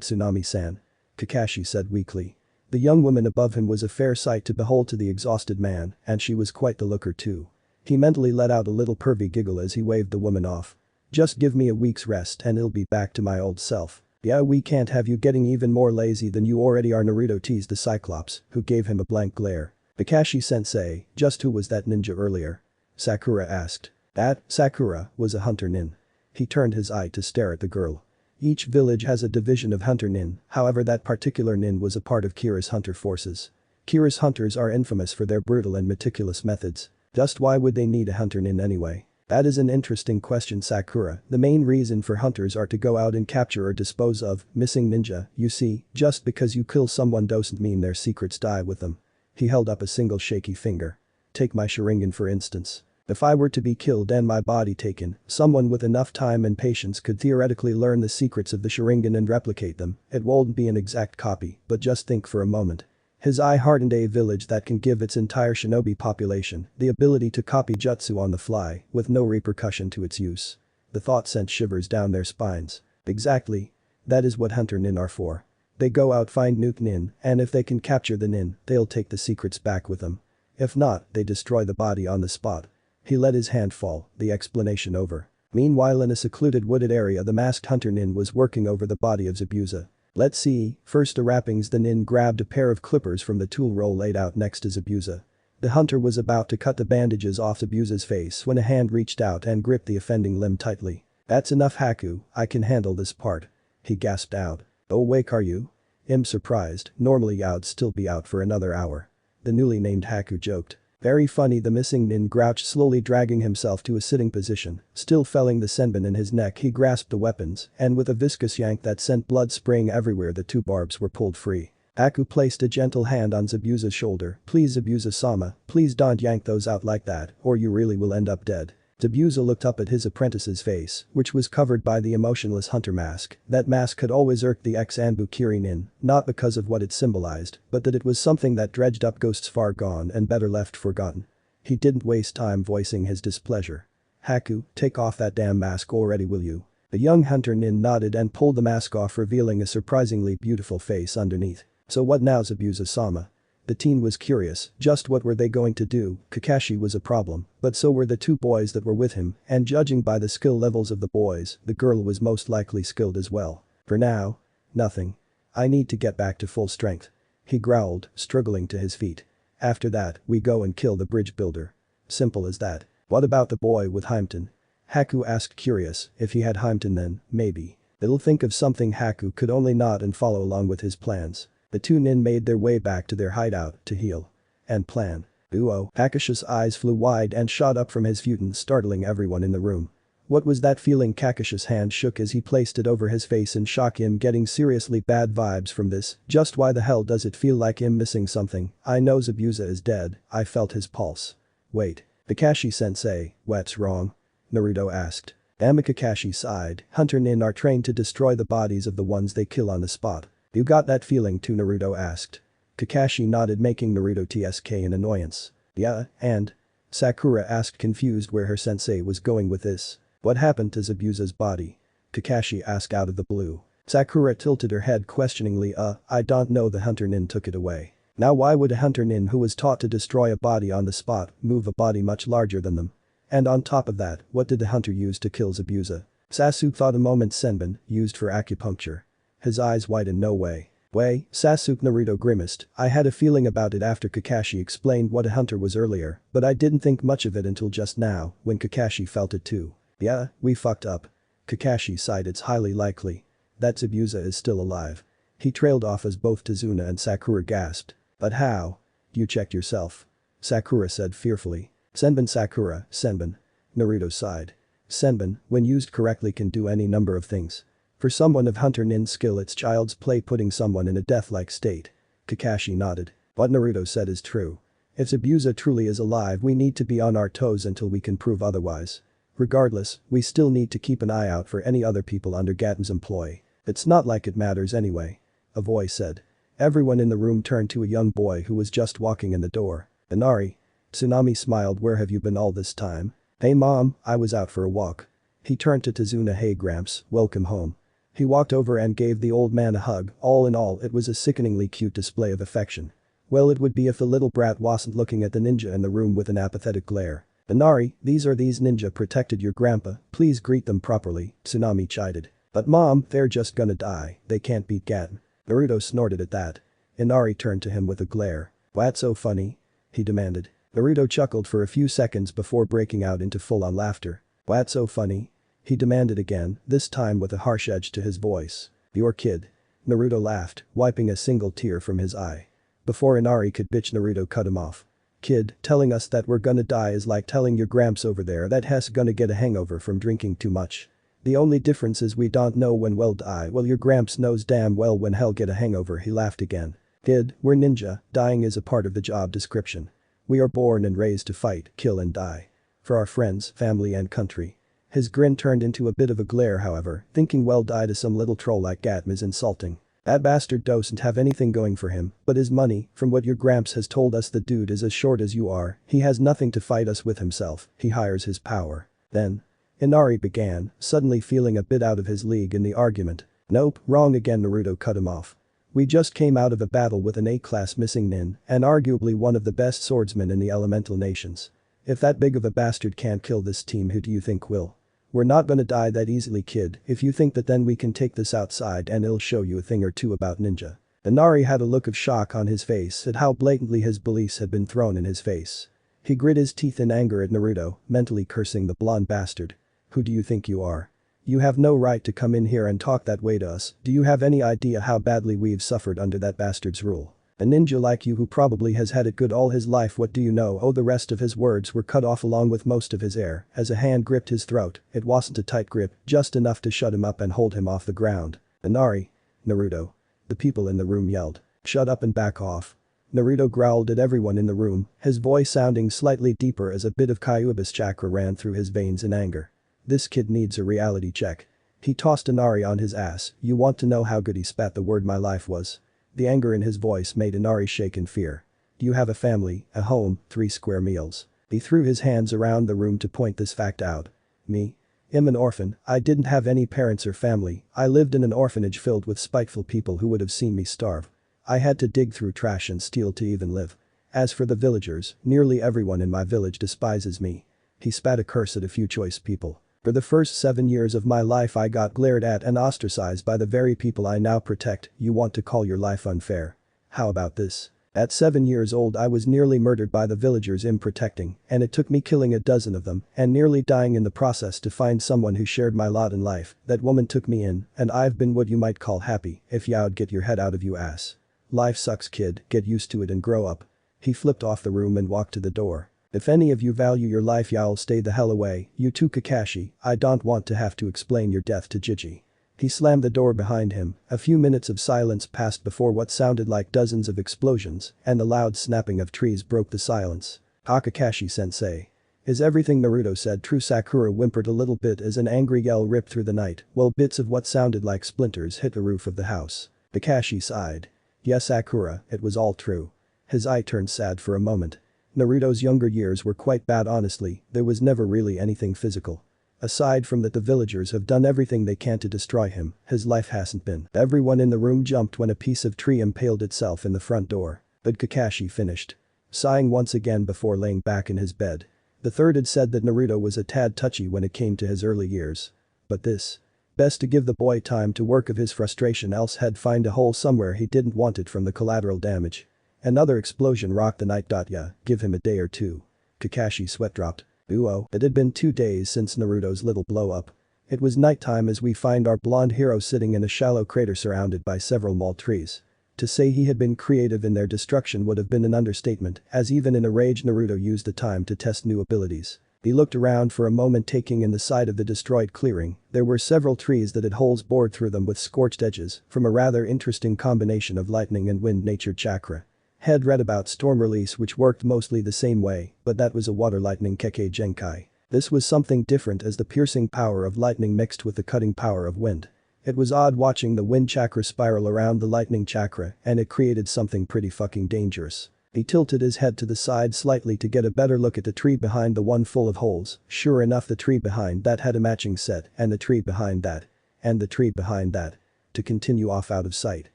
Tsunami-san," Kakashi said weakly. The young woman above him was a fair sight to behold to the exhausted man, and she was quite the looker too. He mentally let out a little pervy giggle as he waved the woman off. "Just give me a week's rest and it'll be back to my old self." "Yeah, we can't have you getting even more lazy than you already are," Naruto teased the Cyclops, who gave him a blank glare. "Kakashi-sensei, just who was that ninja earlier?" Sakura asked. "That, Sakura, was a hunter nin." He turned his eye to stare at the girl. Each village has a division of hunter nin, however that particular nin was a part of Kira's hunter forces. Kira's hunters are infamous for their brutal and meticulous methods. Just why would they need a hunter nin anyway? "That is an interesting question, Sakura. The main reason for hunters are to go out and capture or dispose of missing ninja. You see, just because you kill someone doesn't mean their secrets die with them." He held up a single shaky finger. "Take my Sharingan for instance. If I were to be killed and my body taken, someone with enough time and patience could theoretically learn the secrets of the Sharingan and replicate them. It won't be an exact copy, but just think for a moment. His eye hardened. A village that can give its entire shinobi population the ability to copy jutsu on the fly with no repercussion to its use." The thought sent shivers down their spines. Exactly. That is what hunter nin are for. They go out, find new nin, and if they can capture the nin, they'll take the secrets back with them. If not, they destroy the body on the spot. He let his hand fall, the explanation over. Meanwhile in a secluded wooded area the masked hunter nin was working over the body of Zabuza. "Let's see, first the wrappings." The nin grabbed a pair of clippers from the tool roll laid out next to Zabuza. The hunter was about to cut the bandages off Zabuza's face when a hand reached out and gripped the offending limb tightly. "That's enough, Haku, I can handle this part," he gasped out. "Oh, awake are you?" I'm surprised, normally I'd still be out for another hour. The newly named Haku joked. "Very funny." The missing nin grouched, slowly dragging himself to a sitting position. Still feeling the senbon in his neck he grasped the weapons and with a viscous yank that sent blood spraying everywhere the two barbs were pulled free. Haku placed a gentle hand on Zabuza's shoulder. "Please Zabuza-sama, please don't yank those out like that or you really will end up dead." Zabuza looked up at his apprentice's face, which was covered by the emotionless hunter mask. That mask had always irked the ex-Anbu Kirin, not because of what it symbolized, but that it was something that dredged up ghosts far gone and better left forgotten. He didn't waste time voicing his displeasure. "Haku, take off that damn mask already, will you?" The young hunter nin nodded and pulled the mask off, revealing a surprisingly beautiful face underneath. "So what now, Zabuza-sama?" The teen was curious, just what were they going to do? Kakashi was a problem, but so were the two boys that were with him, and judging by the skill levels of the boys, the girl was most likely skilled as well. "For now? Nothing. I need to get back to full strength," he growled, struggling to his feet. "After that, we go and kill the bridge builder. Simple as that." "What about the boy with Haimton?" Haku asked, curious. If he had Haimton, then, maybe. They'll think of something. Haku could only nod and follow along with his plans. The two nin made their way back to their hideout to heal. And plan. Uo. Kakashi's eyes flew wide and shot up from his futon, startling everyone in the room. What was that feeling? Kakashi's hand shook as he placed it over his face in shock. "I'm getting seriously bad vibes from this. Just why the hell does it feel like I'm missing something? I know Zabuza is dead." I felt his pulse. "Wait. Kakashi-sensei, what's wrong?" Naruto asked. Kakashi sighed. "Hunter nin are trained to destroy the bodies of the ones they kill on the spot." "You got that feeling too?" Naruto asked. Kakashi nodded, making Naruto tsk in annoyance. "Yeah, and?" Sakura asked, confused where her sensei was going with this. "What happened to Zabuza's body?" Kakashi asked out of the blue. Sakura tilted her head questioningly. I don't know, the hunter nin took it away." Now why would a hunter nin who was taught to destroy a body on the spot move a body much larger than them? And on top of that, what did the hunter use to kill Zabuza? Sasuke thought a moment. Senbon, used for acupuncture. His eyes widened. "No way." "Way, Sasuke." Naruto grimaced. "I had a feeling about it after Kakashi explained what a hunter was earlier, but I didn't think much of it until just now, when Kakashi felt it too." "Yeah, we fucked up." Kakashi sighed. "It's highly likely that Zabuza is still alive." He trailed off as both Tazuna and Sakura gasped. "But how?" "You checked yourself," Sakura said fearfully. "Senbon Sakura, Senbon." Naruto sighed. "Senbon, when used correctly, can do any number of things. For someone of Hunter Nin's skill, it's child's play putting someone in a death-like state." Kakashi nodded. "What Naruto said is true. If Zabuza truly is alive, we need to be on our toes until we can prove otherwise. Regardless, we still need to keep an eye out for any other people under Gaten's employ. It's not like it matters anyway," a voice said. Everyone in the room turned to a young boy who was just walking in the door. "Inari." Tsunami smiled. "Where have you been all this time?" "Hey mom, I was out for a walk." He turned to Tazuna. "Hey Gramps, welcome home." He walked over and gave the old man a hug. All in all, it was a sickeningly cute display of affection. Well, it would be if the little brat wasn't looking at the ninja in the room with an apathetic glare. "Inari, these ninja protected your grandpa, please greet them properly," Tsunami chided. "But mom, they're just gonna die, they can't beat Gaten." Naruto snorted at that. Inari turned to him with a glare. "What's so funny?" he demanded. Naruto chuckled for a few seconds before breaking out into full-on laughter. "What's so funny?" he demanded again, this time with a harsh edge to his voice. "Your kid." Naruto laughed, wiping a single tear from his eye. Before Inari could bitch, Naruto cut him off. "Kid, telling us that we're gonna die is like telling your gramps over there that he's gonna get a hangover from drinking too much. The only difference is we don't know when we'll die. Well, your gramps knows damn well when he'll get a hangover." He laughed again. "Kid, we're ninja, dying is a part of the job description. We are born and raised to fight, kill and die. For our friends, family and country." His grin turned into a bit of a glare, however, thinking well, die to some little troll like Gatm is insulting. That bastard doesn't have anything going for him but his money. From what your gramps has told us, the dude is as short as you are. He has nothing to fight us with himself, he hires his power. Then Inari began, suddenly feeling a bit out of his league in the argument. "Nope, wrong again." Naruto cut him off. "We just came out of a battle with an A-class missing nin and arguably one of the best swordsmen in the elemental nations. If that big of a bastard can't kill this team, who do you think will? We're not gonna die that easily, kid. If you think that, then we can take this outside and it'll show you a thing or two about ninja." Inari had a look of shock on his face at how blatantly his beliefs had been thrown in his face. He grit his teeth in anger at Naruto, mentally cursing the blonde bastard. "Who do you think you are? You have no right to come in here and talk that way to us. Do you have any idea how badly we've suffered under that bastard's rule? A ninja like you who probably has had it good all his life, what do you know?" Oh, the rest of his words were cut off along with most of his air as a hand gripped his throat. It wasn't a tight grip, just enough to shut him up and hold him off the ground. "Inari." "Naruto." The people in the room yelled. "Shut up and back off." Naruto growled at everyone in the room, his voice sounding slightly deeper as a bit of Kyuubi's chakra ran through his veins in anger. This kid needs a reality check. He tossed Inari on his ass. You want to know how good he spat the word my life was? The anger in his voice made Inari shake in fear. Do you have a family, a home, 3 square meals? He threw his hands around the room to point this fact out. Me? I'm an orphan, I didn't have any parents or family, I lived in an orphanage filled with spiteful people who would have seen me starve. I had to dig through trash and steal to even live. As for the villagers, nearly everyone in my village despises me. He spat a curse at a few choice people. For the first 7 years of my life I got glared at and ostracized by the very people I now protect. You want to call your life unfair? How about this? At 7 years old I was nearly murdered by the villagers I'm protecting, and it took me killing a dozen of them and nearly dying in the process to find someone who shared my lot in life. That woman took me in, and I've been what you might call happy. If you'd get your head out of you ass. Life sucks kid, get used to it and grow up. He flipped off the room and walked to the door. If any of you value your life y'all stay the hell away, you too Kakashi, I don't want to have to explain your death to Gigi. He slammed the door behind him. A few minutes of silence passed before what sounded like dozens of explosions, and the loud snapping of trees broke the silence. Kakashi-sensei. Is everything Naruto said true? Sakura whimpered a little bit as an angry yell ripped through the night, while bits of what sounded like splinters hit the roof of the house. Kakashi sighed. Yes Sakura, it was all true. His eye turned sad for a moment. Naruto's younger years were quite bad honestly, there was never really anything physical. Aside from that the villagers have done everything they can to destroy him, his life hasn't been. Everyone in the room jumped when a piece of tree impaled itself in the front door. But Kakashi finished. Sighing once again before laying back in his bed. The third had said that Naruto was a tad touchy when it came to his early years. But this. Best to give the boy time to work of his frustration else he'd find a hole somewhere he didn't want it from the collateral damage. Another explosion rocked the night. Yeah, give him a day or two. Kakashi sweat dropped. Ooh, it had been 2 days since Naruto's little blow-up. It was nighttime as we find our blonde hero sitting in a shallow crater surrounded by several mall trees. To say he had been creative in their destruction would have been an understatement, as even in a rage Naruto used the time to test new abilities. He looked around for a moment taking in the side of the destroyed clearing. There were several trees that had holes bored through them with scorched edges, from a rather interesting combination of lightning and wind-natured chakra. Had read about storm release which worked mostly the same way, but that was a water lightning Kekkei Genkai. This was something different as the piercing power of lightning mixed with the cutting power of wind. It was odd watching the wind chakra spiral around the lightning chakra, and it created something pretty fucking dangerous. He tilted his head to the side slightly to get a better look at the tree behind the one full of holes. Sure enough the tree behind that had a matching set, and the tree behind that. And the tree behind that. To continue off out of sight.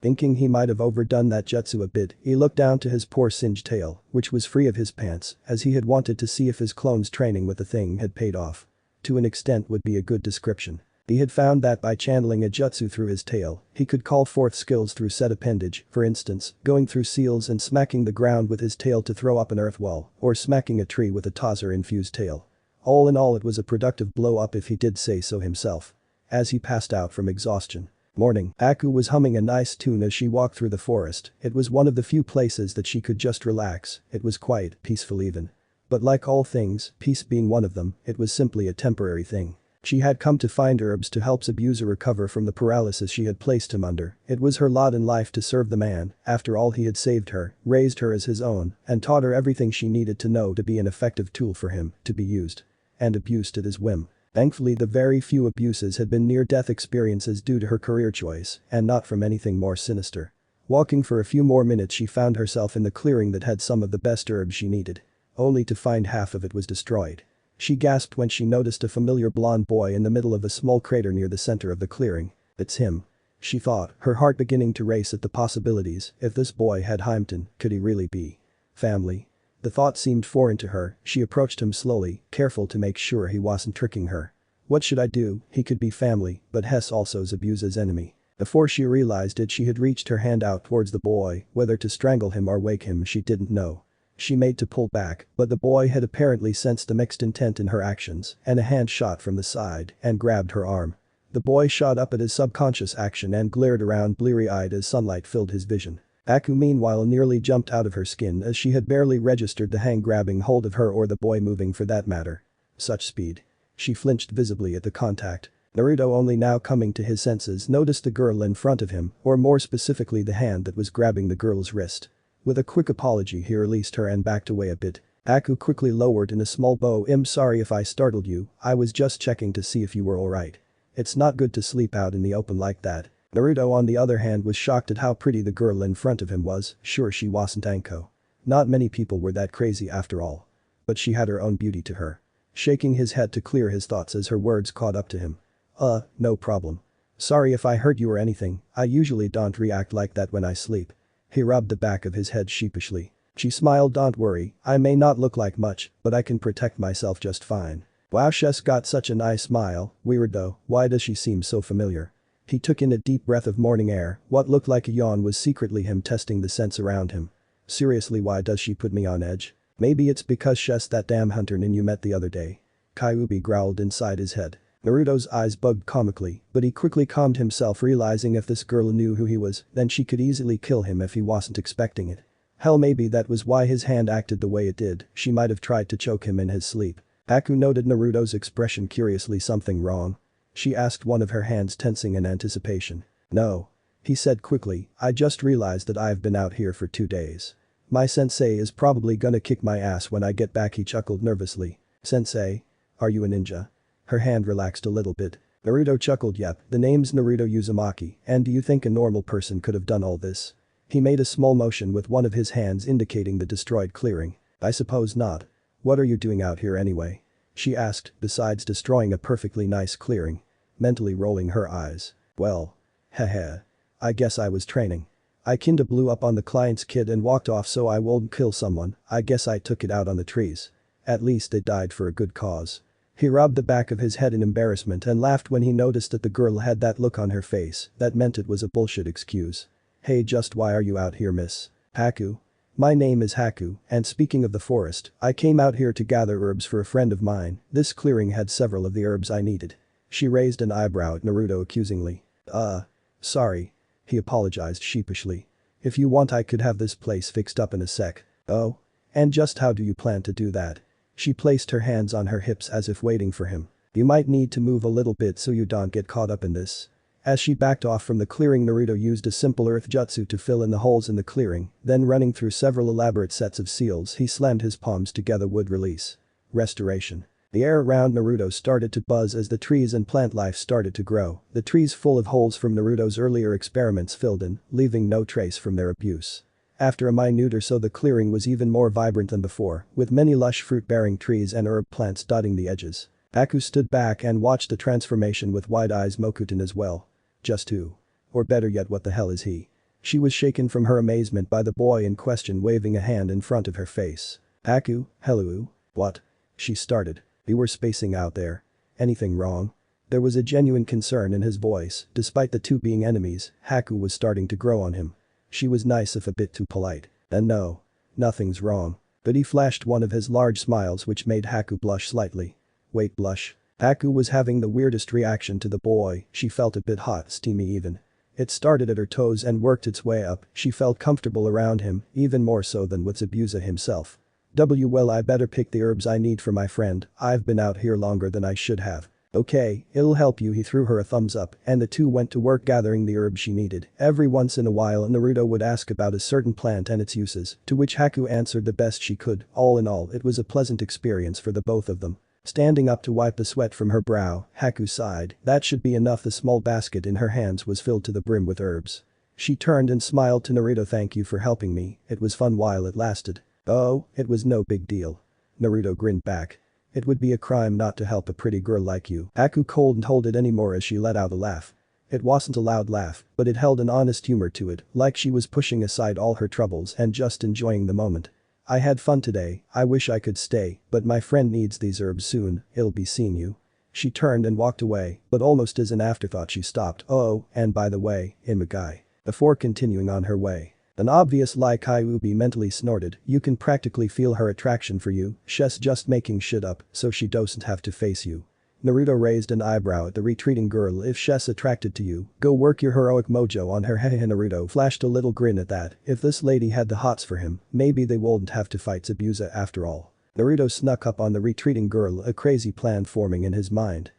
Thinking he might have overdone that jutsu a bit, he looked down to his poor singed tail, which was free of his pants, as he had wanted to see if his clone's training with the thing had paid off. To an extent would be a good description. He had found that by channeling a jutsu through his tail, he could call forth skills through said appendage, for instance, going through seals and smacking the ground with his tail to throw up an earth wall, or smacking a tree with a Tazzer-infused tail. All in all it was a productive blow-up if he did say so himself. As he passed out from exhaustion. Morning. Aku was humming a nice tune as she walked through the forest. It was one of the few places that she could just relax. It was quiet, peaceful even. But like all things, peace being one of them, it was simply a temporary thing. She had come to find herbs to help Abuser recover from the paralysis she had placed him under. It was her lot in life to serve the man. After all he had saved her, raised her as his own, and taught her everything she needed to know to be an effective tool for him, to be used. And abused at his whim. Thankfully the very few abuses had been near-death experiences due to her career choice, and not from anything more sinister. Walking for a few more minutes she found herself in the clearing that had some of the best herbs she needed. Only to find half of it was destroyed. She gasped when she noticed a familiar blonde boy in the middle of a small crater near the center of the clearing. It's him. She thought, her heart beginning to race at the possibilities. If this boy had Heimton, could he really be family? The thought seemed foreign to her. She approached him slowly, careful to make sure he wasn't tricking her. What should I do? He could be family, but Hess also's Abuser's enemy. Before she realized it she had reached her hand out towards the boy, whether to strangle him or wake him she didn't know. She made to pull back, but the boy had apparently sensed the mixed intent in her actions, and a hand shot from the side and grabbed her arm. The boy shot up at his subconscious action and glared around bleary-eyed as sunlight filled his vision. Aku meanwhile nearly jumped out of her skin as she had barely registered the hang grabbing hold of her or the boy moving for that matter. Such speed. She flinched visibly at the contact. Naruto, only now coming to his senses, noticed the girl in front of him, or more specifically the hand that was grabbing the girl's wrist. With a quick apology he released her and backed away a bit. Aku quickly lowered in a small bow. I'm sorry if I startled you, I was just checking to see if you were alright. It's not good to sleep out in the open like that. Naruto on the other hand was shocked at how pretty the girl in front of him was, sure she wasn't Anko. Not many people were that crazy after all. But she had her own beauty to her. Shaking his head to clear his thoughts as her words caught up to him. No problem. Sorry if I hurt you or anything, I usually don't react like that when I sleep. He rubbed the back of his head sheepishly. She smiled. Don't worry, I may not look like much, but I can protect myself just fine. Wow, Shess got such a nice smile, weird though, why does she seem so familiar? He took in a deep breath of morning air, what looked like a yawn was secretly him testing the sense around him. Seriously, why does she put me on edge? Maybe it's because Shess that damn hunter nin you met the other day. Kyuubi growled inside his head. Naruto's eyes bugged comically, but he quickly calmed himself realizing if this girl knew who he was, then she could easily kill him if he wasn't expecting it. Hell, maybe that was why his hand acted the way it did, she might have tried to choke him in his sleep. Aku noted Naruto's expression curiously. Something wrong? She asked, one of her hands tensing in anticipation. No. He said quickly, I just realized that I've been out here for 2 days. My sensei is probably gonna kick my ass when I get back. He chuckled nervously. Sensei? Are you a ninja? Her hand relaxed a little bit. Naruto chuckled. Yep, the name's Naruto Uzumaki, and do you think a normal person could have done all this? He made a small motion with one of his hands indicating the destroyed clearing. I suppose not. What are you doing out here anyway? She asked, besides destroying a perfectly nice clearing. Mentally rolling her eyes. Well. Heh. I guess I was training. I kinda blew up on the client's kid and walked off so I won't kill someone, I guess I took it out on the trees. At least it died for a good cause. He rubbed the back of his head in embarrassment and laughed when he noticed that the girl had that look on her face, that meant it was a bullshit excuse. Hey, just why are you out here, miss? Haku? My name is Haku, and speaking of the forest, I came out here to gather herbs for a friend of mine, this clearing had several of the herbs I needed. She raised an eyebrow at Naruto accusingly. Sorry. He apologized sheepishly. If you want I could have this place fixed up in a sec. Oh? And just how do you plan to do that? She placed her hands on her hips as if waiting for him. You might need to move a little bit so you don't get caught up in this. As she backed off from the clearing, Naruto used a simple earth jutsu to fill in the holes in the clearing, then running through several elaborate sets of seals he slammed his palms together. Wood release. Restoration. The air around Naruto started to buzz as the trees and plant life started to grow, the trees full of holes from Naruto's earlier experiments filled in, leaving no trace from their abuse. After a minute or so the clearing was even more vibrant than before, with many lush fruit-bearing trees and herb plants dotting the edges. Aku stood back and watched the transformation with wide eyes. Mokuton as well. Just who? Or better yet, what the hell is he? She was shaken from her amazement by the boy in question waving a hand in front of her face. Aku, hello? What? She started. You were spacing out there. Anything wrong? There was a genuine concern in his voice, despite the two being enemies, Haku was starting to grow on him. She was nice if a bit too polite. And no. Nothing's wrong. But he flashed one of his large smiles which made Haku blush slightly. Wait, blush? Haku was having the weirdest reaction to the boy, she felt a bit hot, steamy even. It started at her toes and worked its way up, she felt comfortable around him, even more so than with Zabuza himself. Well, I better pick the herbs I need for my friend, I've been out here longer than I should have. Okay, it'll help you. He threw her a thumbs up and the two went to work gathering the herbs she needed. Every once in a while Naruto would ask about a certain plant and its uses, to which Haku answered the best she could. All in all, it was a pleasant experience for the both of them. Standing up to wipe the sweat from her brow, Haku sighed, that should be enough. The small basket in her hands was filled to the brim with herbs. She turned and smiled to Naruto. Thank you for helping me, it was fun while it lasted. Oh, it was no big deal. Naruto grinned back. It would be a crime not to help a pretty girl like you. Haku couldn't hold it anymore as she let out a laugh. It wasn't a loud laugh, but it held an honest humor to it, like she was pushing aside all her troubles and just enjoying the moment. I had fun today, I wish I could stay, but my friend needs these herbs soon, he'll be seeing you. She turned and walked away, but almost as an afterthought she stopped. Oh, and by the way, I'm a guy. Before continuing on her way. An obvious lie. Kyuubi mentally snorted, you can practically feel her attraction for you, she's just making shit up so she doesn't have to face you. Naruto raised an eyebrow at the retreating girl. If she's attracted to you, go work your heroic mojo on her. Hehe. Naruto flashed a little grin at that, if this lady had the hots for him, maybe they wouldn't have to fight Zabuza after all. Naruto snuck up on the retreating girl, a crazy plan forming in his mind.